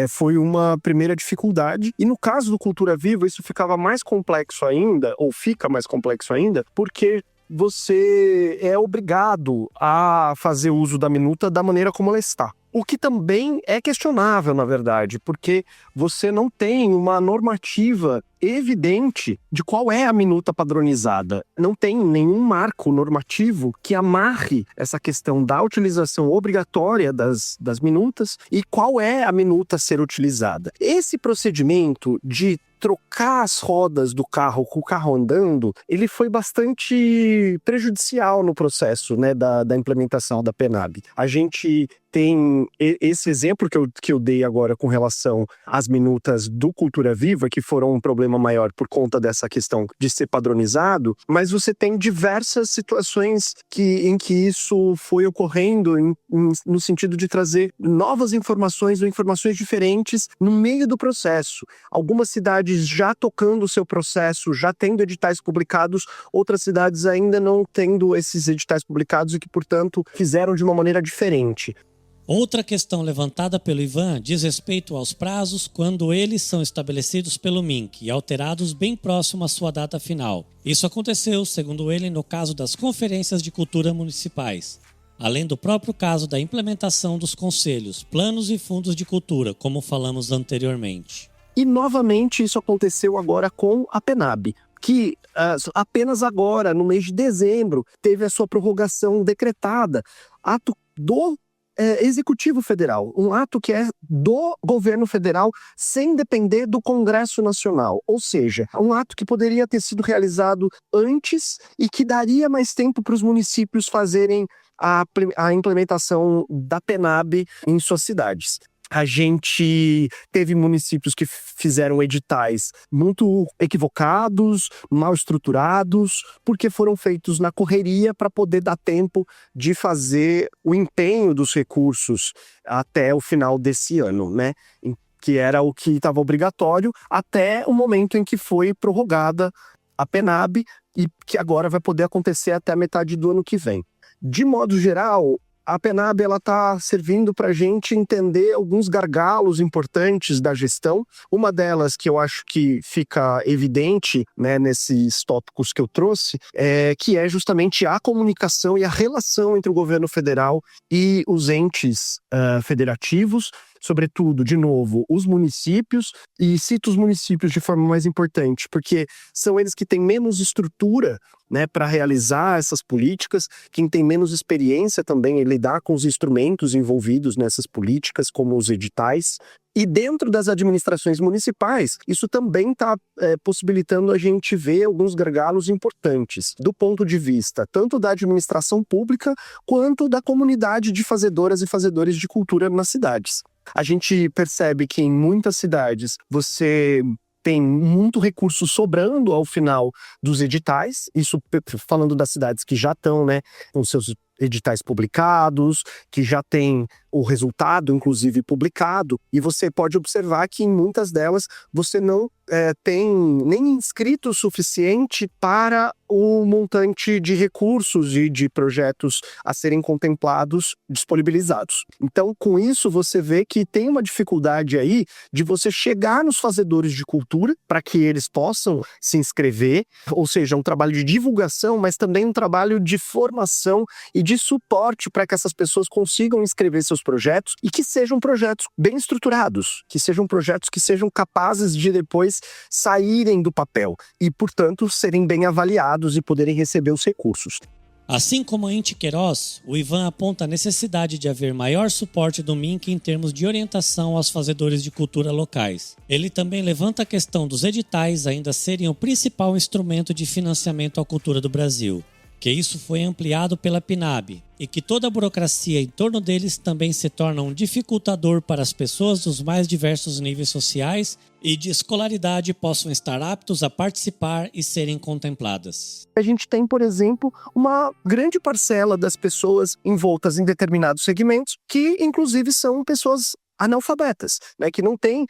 H: foi uma primeira dificuldade. E no caso do Cultura Viva, isso ficava mais complexo ainda, ou fica mais complexo ainda, porque você é obrigado a fazer uso da minuta da maneira como ela está. O que também é questionável, na verdade, porque você não tem uma normativa evidente de qual é a minuta padronizada. Não tem nenhum marco normativo que amarre essa questão da utilização obrigatória das minutas e qual é a minuta a ser utilizada. Esse procedimento de trocar as rodas do carro com o carro andando, ele foi bastante prejudicial no processo, né, da implementação da PNAB. A gente tem esse exemplo que eu dei agora com relação às minutas do Cultura Viva, que foram um problema maior por conta dessa questão de ser padronizado, mas você tem diversas situações em que isso foi ocorrendo no sentido de trazer novas informações ou informações diferentes no meio do processo. Algumas cidades já tocando o seu processo, já tendo editais publicados, outras cidades ainda não tendo esses editais publicados e que, portanto, fizeram de uma maneira diferente.
A: Outra questão levantada pelo Ivan diz respeito aos prazos quando eles são estabelecidos pelo MINC e alterados bem próximo à sua data final. Isso aconteceu, segundo ele, no caso das conferências de cultura municipais, além do próprio caso da implementação dos conselhos, planos e fundos de cultura, como falamos anteriormente.
H: E novamente isso aconteceu agora com a PNAB, que apenas agora, no mês de dezembro, teve a sua prorrogação decretada, ato do Executivo Federal, um ato que é do governo federal sem depender do Congresso Nacional, ou seja, um ato que poderia ter sido realizado antes e que daria mais tempo para os municípios fazerem a implementação da PNAB em suas cidades. A gente teve municípios que fizeram editais muito equivocados, mal estruturados, porque foram feitos na correria para poder dar tempo de fazer o empenho dos recursos até o final desse ano, né? Que era o que estava obrigatório até o momento em que foi prorrogada a PNAB e que agora vai poder acontecer até a metade do ano que vem. De modo geral, a PNAB está servindo para a gente entender alguns gargalos importantes da gestão. Uma delas que eu acho que fica evidente, né, nesses tópicos que eu trouxe, que é justamente a comunicação e a relação entre o governo federal e os entes federativos, sobretudo, de novo, os municípios, e cito os municípios de forma mais importante, porque são eles que têm menos estrutura, né, para realizar essas políticas, quem tem menos experiência também em lidar com os instrumentos envolvidos nessas políticas, como os editais. E dentro das administrações municipais, isso também está possibilitando a gente ver alguns gargalos importantes, do ponto de vista tanto da administração pública, quanto da comunidade de fazedoras e fazedores de cultura nas cidades. A gente percebe que em muitas cidades você tem muito recurso sobrando ao final dos editais, isso falando das cidades que já estão, né, com seus editais publicados, que já tem o resultado, inclusive, publicado, e você pode observar que em muitas delas você não tem nem inscrito o suficiente para o montante de recursos e de projetos a serem contemplados, disponibilizados. Então, com isso, você vê que tem uma dificuldade aí de você chegar nos fazedores de cultura para que eles possam se inscrever, ou seja, um trabalho de divulgação, mas também um trabalho de formação e de suporte para que essas pessoas consigam inscrever seus projetos e que sejam projetos bem estruturados, que sejam projetos que sejam capazes de depois saírem do papel e, portanto, serem bem avaliados e poderem receber os recursos.
A: Assim como a Inti Queiroz, o Ivan aponta a necessidade de haver maior suporte do MINC em termos de orientação aos fazedores de cultura locais. Ele também levanta a questão dos editais ainda serem o principal instrumento de financiamento à cultura do Brasil, que isso foi ampliado pela PNAB e que toda a burocracia em torno deles também se torna um dificultador para as pessoas dos mais diversos níveis sociais e de escolaridade possam estar aptos a participar e serem contempladas.
H: A gente tem, por exemplo, uma grande parcela das pessoas envoltas em determinados segmentos que, inclusive, são pessoas analfabetas, né, que não têm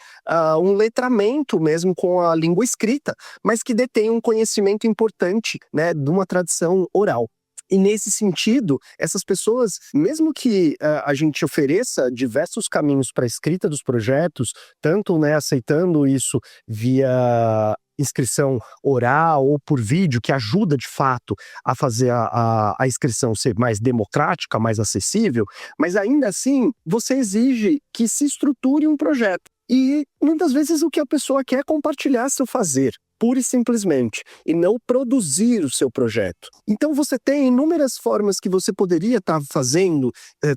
H: um letramento mesmo com a língua escrita, mas que detêm um conhecimento importante, né, de uma tradição oral. E nesse sentido, essas pessoas, mesmo que a gente ofereça diversos caminhos para a escrita dos projetos, tanto, né, aceitando isso via inscrição oral ou por vídeo, que ajuda de fato a fazer a inscrição ser mais democrática, mais acessível, mas ainda assim você exige que se estruture um projeto. E muitas vezes o que a pessoa quer é compartilhar seu fazer, pura e simplesmente, e não produzir o seu projeto. Então você tem inúmeras formas que você poderia estar fazendo,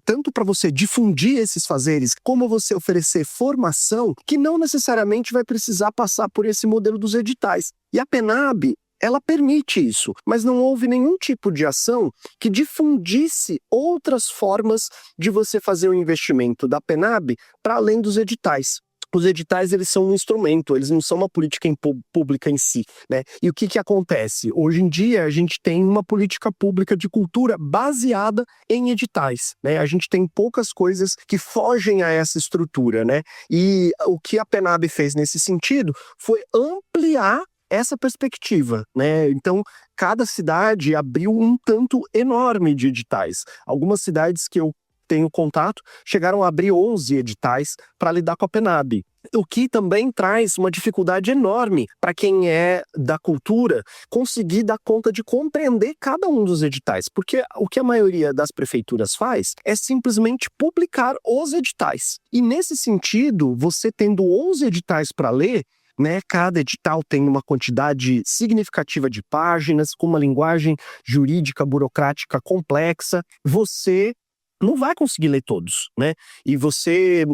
H: tanto para você difundir esses fazeres, como você oferecer formação, que não necessariamente vai precisar passar por esse modelo dos editais. E a PNAB, ela permite isso, mas não houve nenhum tipo de ação que difundisse outras formas de você fazer o investimento da PNAB para além dos editais. Os editais, eles são um instrumento, eles não são uma política pública em si, né? E o que acontece? Hoje em dia, a gente tem uma política pública de cultura baseada em editais, né? A gente tem poucas coisas que fogem a essa estrutura, né? E o que a PNAB fez nesse sentido foi ampliar essa perspectiva, né? Então, cada cidade abriu um tanto enorme de editais. Algumas cidades que eu tenho contato, chegaram a abrir 11 editais para lidar com a PNAB. O que também traz uma dificuldade enorme para quem é da cultura conseguir dar conta de compreender cada um dos editais, porque o que a maioria das prefeituras faz é simplesmente publicar os editais. E nesse sentido, você tendo 11 editais para ler, né, cada edital tem uma quantidade significativa de páginas, com uma linguagem jurídica, burocrática complexa, você não vai conseguir ler todos, né? E você,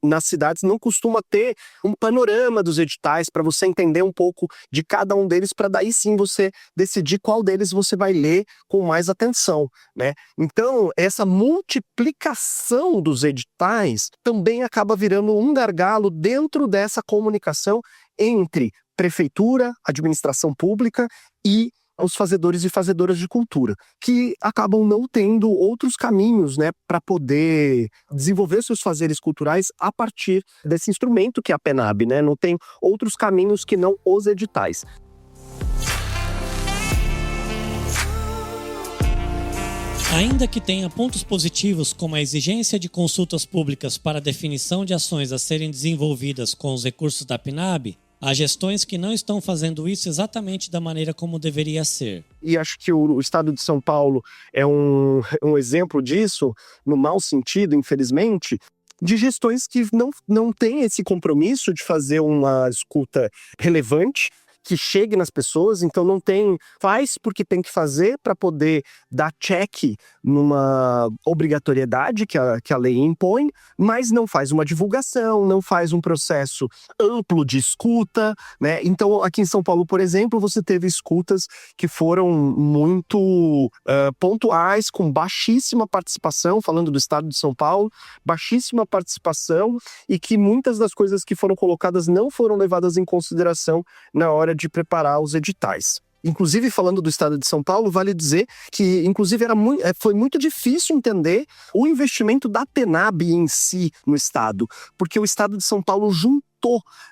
H: nas cidades, não costuma ter um panorama dos editais para você entender um pouco de cada um deles, para daí sim você decidir qual deles você vai ler com mais atenção, né? Então, essa multiplicação dos editais também acaba virando um gargalo dentro dessa comunicação entre prefeitura, administração pública e os fazedores e fazedoras de cultura, que acabam não tendo outros caminhos, né, para poder desenvolver seus fazeres culturais a partir desse instrumento que é a PNAB, né? Não tem outros caminhos que não os editais.
A: Ainda que tenha pontos positivos como a exigência de consultas públicas para a definição de ações a serem desenvolvidas com os recursos da PNAB, há gestões que não estão fazendo isso exatamente da maneira como deveria ser.
H: E acho que o estado de São Paulo é um exemplo disso, no mau sentido, infelizmente, de gestões que não têm esse compromisso de fazer uma escuta relevante, que chegue nas pessoas, então não tem, faz porque tem que fazer para poder dar check numa obrigatoriedade que a lei impõe, mas não faz uma divulgação, não faz um processo amplo de escuta, né? Então aqui em São Paulo, por exemplo, você teve escutas que foram muito pontuais, com baixíssima participação, falando do estado de São Paulo, baixíssima participação, e que muitas das coisas que foram colocadas não foram levadas em consideração na hora de preparar os editais. Inclusive, falando do estado de São Paulo, vale dizer que, inclusive, foi muito difícil entender o investimento da PNAB em si no estado, porque o estado de São Paulo juntou,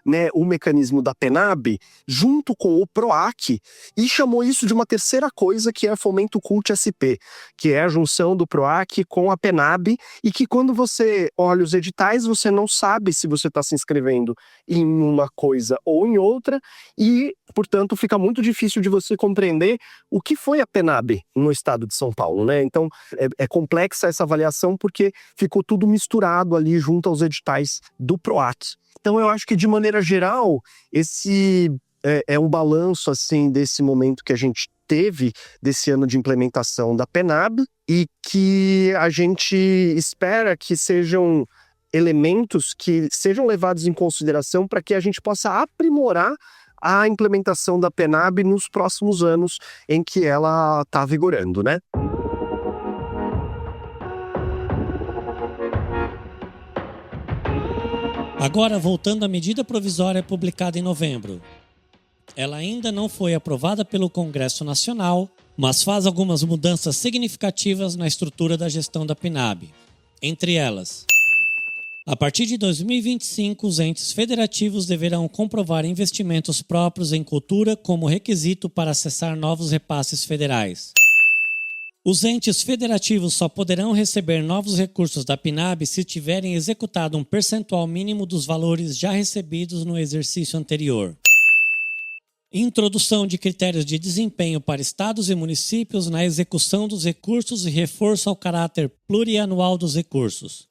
H: né, o mecanismo da PNAB junto com o PROAC e chamou isso de uma terceira coisa, que é Fomento Cult SP, que é a junção do PROAC com a PNAB, e que quando você olha os editais, você não sabe se você está se inscrevendo em uma coisa ou em outra, e, portanto, fica muito difícil de você compreender o que foi a PNAB no estado de São Paulo, né? Então, é complexa essa avaliação porque ficou tudo misturado ali junto aos editais do PROAC. Então, eu acho que, de maneira geral, esse é um balanço, assim, desse momento que a gente teve desse ano de implementação da PNAB e que a gente espera que sejam elementos que sejam levados em consideração para que a gente possa aprimorar a implementação da PNAB nos próximos anos em que ela está vigorando, né?
A: Agora, voltando à medida provisória publicada em novembro. Ela ainda não foi aprovada pelo Congresso Nacional, mas faz algumas mudanças significativas na estrutura da gestão da PNAB. Entre elas, a partir de 2025, os entes federativos deverão comprovar investimentos próprios em cultura como requisito para acessar novos repasses federais. Os entes federativos só poderão receber novos recursos da PNAB se tiverem executado um percentual mínimo dos valores já recebidos no exercício anterior. Introdução de critérios de desempenho para estados e municípios na execução dos recursos e reforço ao caráter plurianual dos recursos.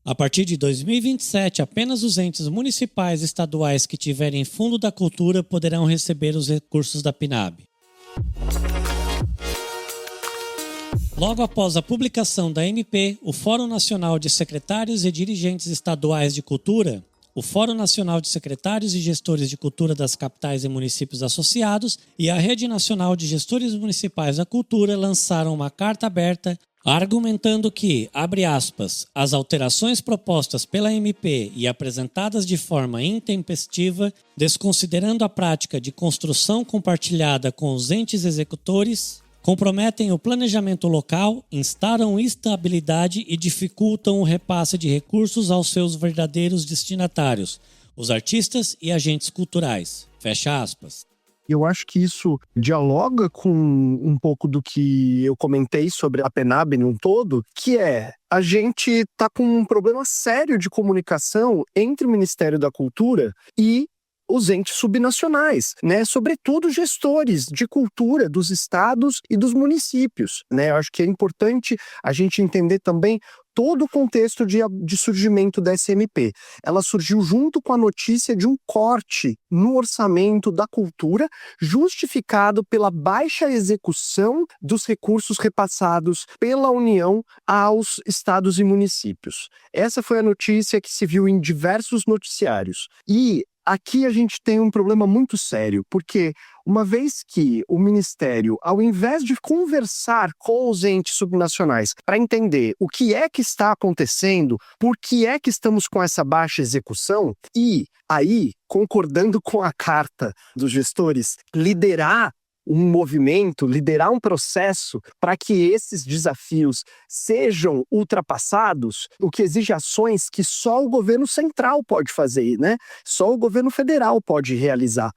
A: A partir de 2027, apenas os entes municipais e estaduais que tiverem fundo da cultura poderão receber os recursos da PNAB. Logo após a publicação da MP, o Fórum Nacional de Secretários e Dirigentes Estaduais de Cultura, o Fórum Nacional de Secretários e Gestores de Cultura das Capitais e Municípios Associados e a Rede Nacional de Gestores Municipais da Cultura lançaram uma carta aberta argumentando que, abre aspas, as alterações propostas pela MP e apresentadas de forma intempestiva, desconsiderando a prática de construção compartilhada com os entes executores, comprometem o planejamento local, instauram instabilidade e dificultam o repasse de recursos aos seus verdadeiros destinatários, os artistas e agentes culturais. Fecha aspas.
H: Eu acho que isso dialoga com um pouco do que eu comentei sobre a PNAB num todo, que é a gente está com um problema sério de comunicação entre o Ministério da Cultura e os entes subnacionais, né? Sobretudo gestores de cultura dos estados e dos municípios, né? Eu acho que é importante a gente entender também todo o contexto de surgimento da SMP. Ela surgiu junto com a notícia de um corte no orçamento da cultura, justificado pela baixa execução dos recursos repassados pela União aos estados e municípios. Essa foi a notícia que se viu em diversos noticiários. E aqui a gente tem um problema muito sério, porque uma vez que o Ministério, ao invés de conversar com os entes subnacionais para entender o que é que está acontecendo, por que é que estamos com essa baixa execução, e aí, concordando com a carta dos gestores, liderar um movimento, liderar um processo para que esses desafios sejam ultrapassados, o que exige ações que só o governo central pode fazer, né? Só o governo federal pode realizar.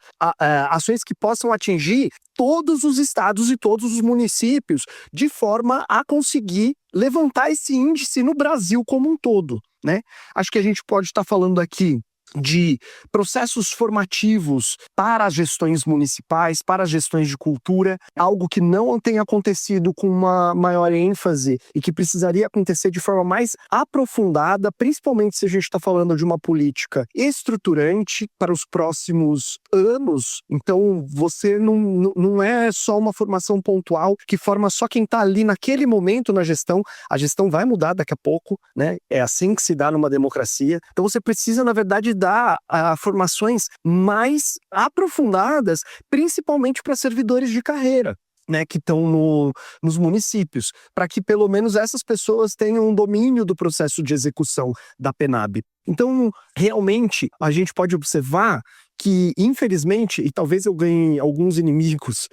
H: Ações que possam atingir todos os estados e todos os municípios, de forma a conseguir levantar esse índice no Brasil como um todo, né? Acho que a gente pode estar falando aqui de processos formativos para as gestões municipais, para as gestões de cultura, algo que não tem acontecido com uma maior ênfase e que precisaria acontecer de forma mais aprofundada, principalmente se a gente está falando de uma política estruturante para os próximos anos. Então, você não é só uma formação pontual que forma só quem está ali naquele momento na gestão. A gestão vai mudar daqui a pouco, né? É assim que se dá numa democracia. Então, você precisa, na verdade, dar formações mais aprofundadas, principalmente para servidores de carreira, né, que estão nos municípios, para que pelo menos essas pessoas tenham um domínio do processo de execução da PNAB. Então, realmente, a gente pode observar que, infelizmente, e talvez eu ganhe alguns inimigos,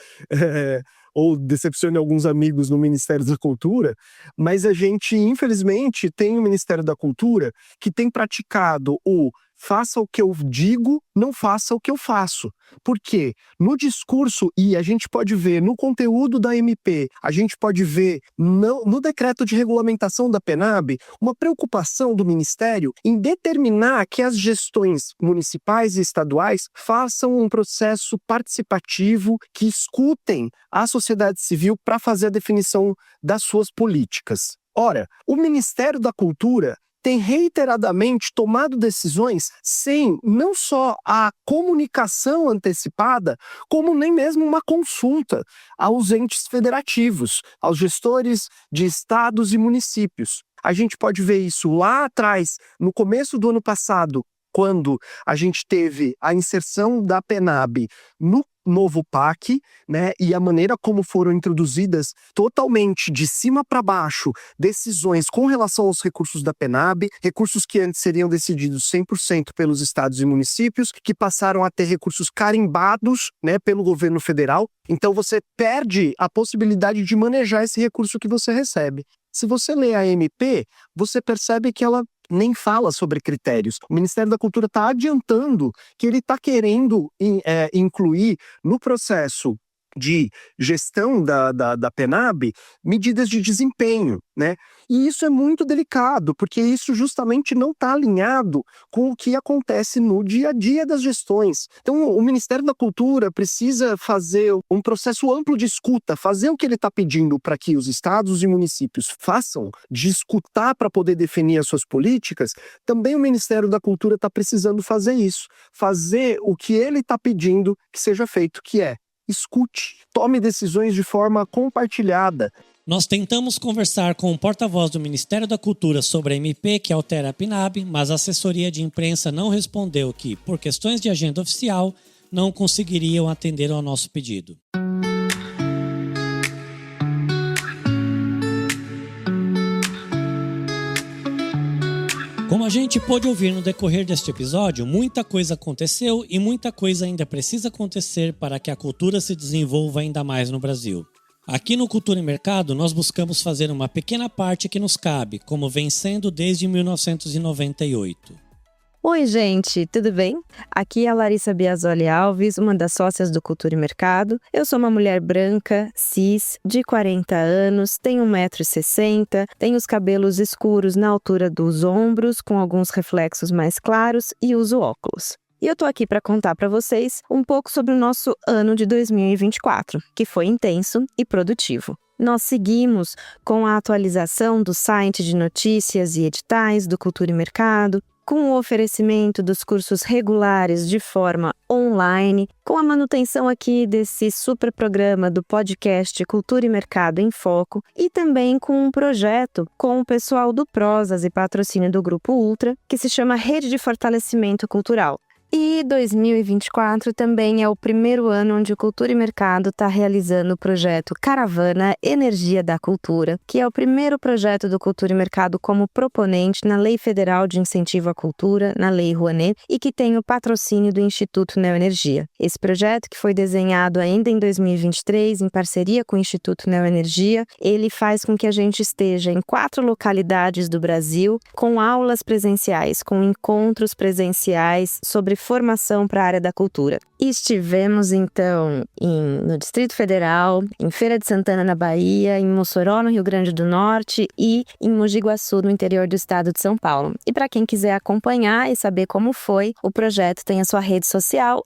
H: ou decepcione alguns amigos no Ministério da Cultura, mas a gente, infelizmente, tem o Ministério da Cultura que tem praticado o faça o que eu digo, não faça o que eu faço. Porque no discurso, e a gente pode ver no conteúdo da MP, a gente pode ver no decreto de regulamentação da PNAB, uma preocupação do Ministério em determinar que as gestões municipais e estaduais façam um processo participativo, que escutem a sociedade civil para fazer a definição das suas políticas. Ora, o Ministério da Cultura tem reiteradamente tomado decisões sem não só a comunicação antecipada, como nem mesmo uma consulta aos entes federativos, aos gestores de estados e municípios. A gente pode ver isso lá atrás, no começo do ano passado, quando a gente teve a inserção da PENAB no novo PAC, né, e a maneira como foram introduzidas totalmente de cima para baixo decisões com relação aos recursos da PENAB, recursos que antes seriam decididos 100% pelos estados e municípios, que passaram a ter recursos carimbados, né, pelo governo federal. Então você perde a possibilidade de manejar esse recurso que você recebe. Se você lê a MP, você percebe que ela nem fala sobre critérios. O Ministério da Cultura está adiantando que ele está querendo incluir no processo de gestão da PENAB medidas de desempenho, né? E isso é muito delicado, porque isso justamente não está alinhado com o que acontece no dia a dia das gestões. Então, o Ministério da Cultura precisa fazer um processo amplo de escuta, fazer o que ele está pedindo para que os estados e municípios façam, de escutar para poder definir as suas políticas. Também o Ministério da Cultura está precisando fazer isso, fazer o que ele está pedindo que seja feito, que é escute, tome decisões de forma compartilhada.
A: Nós tentamos conversar com o porta-voz do Ministério da Cultura sobre a MP que altera a PNAB, mas a assessoria de imprensa não respondeu que, por questões de agenda oficial, não conseguiriam atender ao nosso pedido. Como a gente pôde ouvir no decorrer deste episódio, muita coisa aconteceu e muita coisa ainda precisa acontecer para que a cultura se desenvolva ainda mais no Brasil. Aqui no Cultura e Mercado, nós buscamos fazer uma pequena parte que nos cabe, como vem sendo desde 1998.
D: Oi, gente, tudo bem? Aqui é a Larissa Biasoli Alves, uma das sócias do Cultura e Mercado. Eu sou uma mulher branca, cis, de 40 anos, tenho 1,60 m, tenho os cabelos escuros na altura dos ombros, com alguns reflexos mais claros e uso óculos. E eu tô aqui para contar para vocês um pouco sobre o nosso ano de 2024, que foi intenso e produtivo. Nós seguimos com a atualização do site de notícias e editais do Cultura e Mercado, com o oferecimento dos cursos regulares de forma online, com a manutenção aqui desse super programa do podcast Cultura e Mercado em Foco e também com um projeto com o pessoal do Prosas e patrocínio do Grupo Ultra, que se chama Rede de Fortalecimento Cultural. E 2024 também é o primeiro ano onde o Cultura e Mercado está realizando o projeto Caravana Energia da Cultura, que é o primeiro projeto do Cultura e Mercado como proponente na Lei Federal de Incentivo à Cultura, na Lei Rouanet, e que tem o patrocínio do Instituto Neoenergia. Esse projeto, que foi desenhado ainda em 2023, em parceria com o Instituto Neoenergia, ele faz com que a gente esteja em 4 localidades do Brasil, com aulas presenciais, com encontros presenciais sobre formação para a área da cultura. Estivemos, então, no Distrito Federal, em Feira de Santana, na Bahia, em Mossoró, no Rio Grande do Norte e em Mogi Guaçu, no interior do estado de São Paulo. E para quem quiser acompanhar e saber como foi, o projeto tem a sua rede social,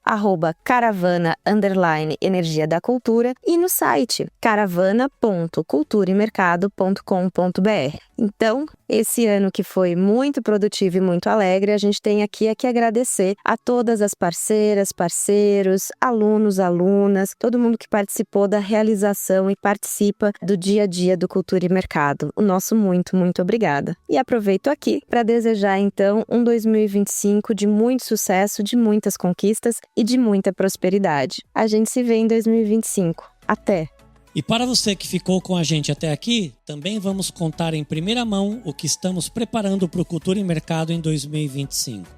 D: @caravana_energia da cultura, e no site caravana.culturaemercado.com.br. Então, esse ano que foi muito produtivo e muito alegre, a gente tem aqui a que agradecer a todas as parceiras, parceiros, alunos, alunas, todo mundo que participou da realização e participa do dia a dia do Cultura e Mercado. O nosso muito, muito obrigada. E aproveito aqui para desejar, então, um 2025 de muito sucesso, de muitas conquistas e de muita prosperidade. A gente se vê em 2025. Até!
A: E para você que ficou com a gente até aqui, também vamos contar em primeira mão o que estamos preparando para o Cultura e Mercado em 2025.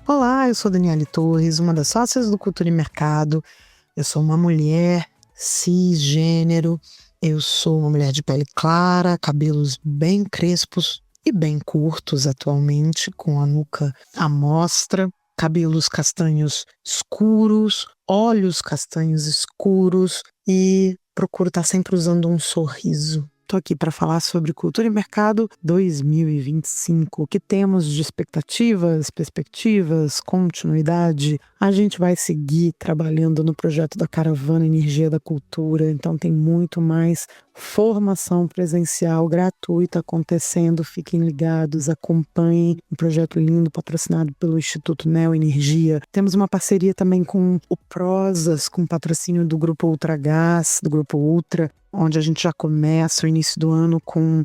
I: Olá, eu sou Daniele Torres, uma das sócias do Cultura e Mercado. Eu sou uma mulher cisgênero, eu sou uma mulher de pele clara, cabelos bem crespos e bem curtos atualmente, com a nuca à mostra, cabelos castanhos escuros, olhos castanhos escuros e procuro estar sempre usando um sorriso. Estou aqui para falar sobre Cultura e Mercado 2025. O que temos de expectativas, perspectivas, continuidade? A gente vai seguir trabalhando no projeto da Caravana Energia da Cultura, então tem muito mais formação presencial gratuita acontecendo. Fiquem ligados, acompanhem um projeto lindo patrocinado pelo Instituto Neo Energia. Temos uma parceria também com o Prosas, com patrocínio do Grupo Ultragás, do Grupo Ultra, onde a gente já começa o início do ano com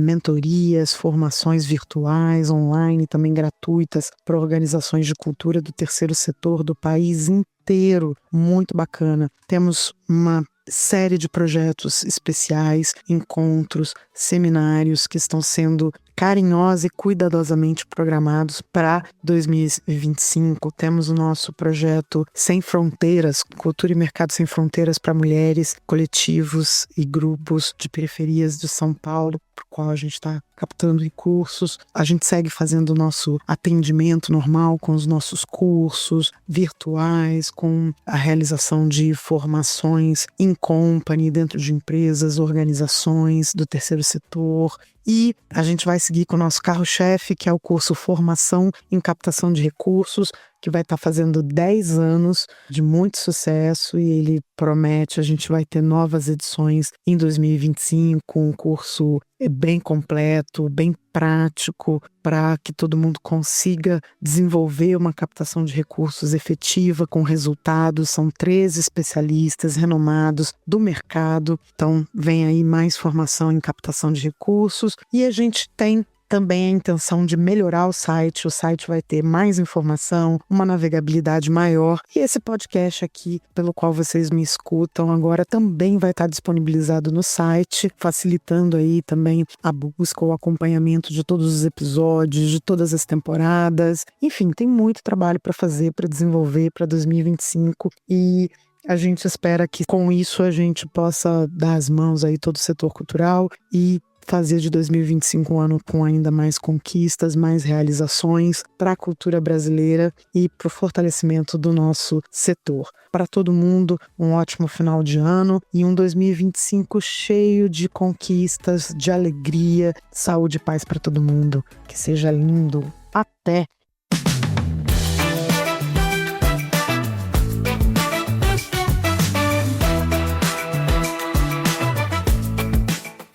I: mentorias, formações virtuais, online, também gratuitas para organizações de cultura do terceiro setor do país inteiro. Muito bacana. Temos uma série de projetos especiais, encontros, seminários que estão sendo carinhosa e cuidadosamente programados para 2025. Temos o nosso projeto Sem Fronteiras, Cultura e Mercado Sem Fronteiras para mulheres, coletivos e grupos de periferias de São Paulo, para o qual a gente está captando recursos. A gente segue fazendo o nosso atendimento normal com os nossos cursos virtuais, com a realização de formações in company, dentro de empresas, organizações do terceiro setor. E a gente vai seguir com o nosso carro-chefe, que é o curso Formação em Captação de Recursos, que vai estar fazendo 10 anos de muito sucesso, e ele promete, a gente vai ter novas edições em 2025, um curso bem completo, bem prático, para que todo mundo consiga desenvolver uma captação de recursos efetiva, com resultados. São 13 especialistas renomados do mercado, então vem aí mais formação em captação de recursos, e a gente tem também a intenção de melhorar o site vai ter mais informação, uma navegabilidade maior, e esse podcast aqui, pelo qual vocês me escutam agora, também vai estar disponibilizado no site, facilitando aí também a busca, o acompanhamento de todos os episódios, de todas as temporadas. Enfim, tem muito trabalho para fazer, para desenvolver para 2025, e a gente espera que com isso a gente possa dar as mãos aí todo o setor cultural e fazer de 2025 um ano com ainda mais conquistas, mais realizações para a cultura brasileira e para o fortalecimento do nosso setor. Para todo mundo, um ótimo final de ano e um 2025 cheio de conquistas, de alegria, saúde e paz para todo mundo. Que seja lindo. Até!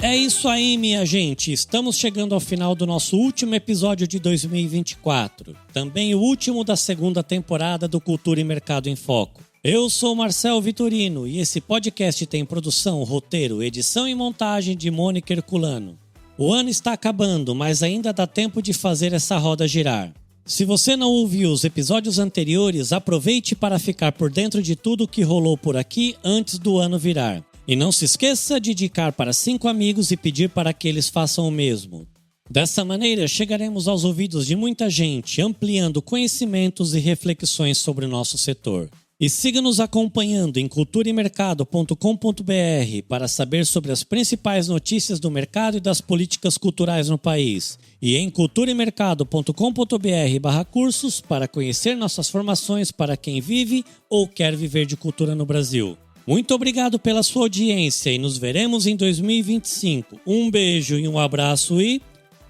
A: É isso aí, minha gente. Estamos chegando ao final do nosso último episódio de 2024. Também o último da segunda temporada do Cultura e Mercado em Foco. Eu sou Marcel Vitorino e esse podcast tem produção, roteiro, edição e montagem de Mônica Herculano. O ano está acabando, mas ainda dá tempo de fazer essa roda girar. Se você não ouviu os episódios anteriores, aproveite para ficar por dentro de tudo que rolou por aqui antes do ano virar. E não se esqueça de indicar para 5 amigos e pedir para que eles façam o mesmo. Dessa maneira, chegaremos aos ouvidos de muita gente, ampliando conhecimentos e reflexões sobre o nosso setor. E siga nos acompanhando em culturaemercado.com.br para saber sobre as principais notícias do mercado e das políticas culturais no país. E em culturaemercado.com.br/cursos para conhecer nossas formações para quem vive ou quer viver de cultura no Brasil. Muito obrigado pela sua audiência e nos veremos em 2025. Um beijo e um abraço e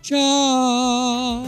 A: tchau!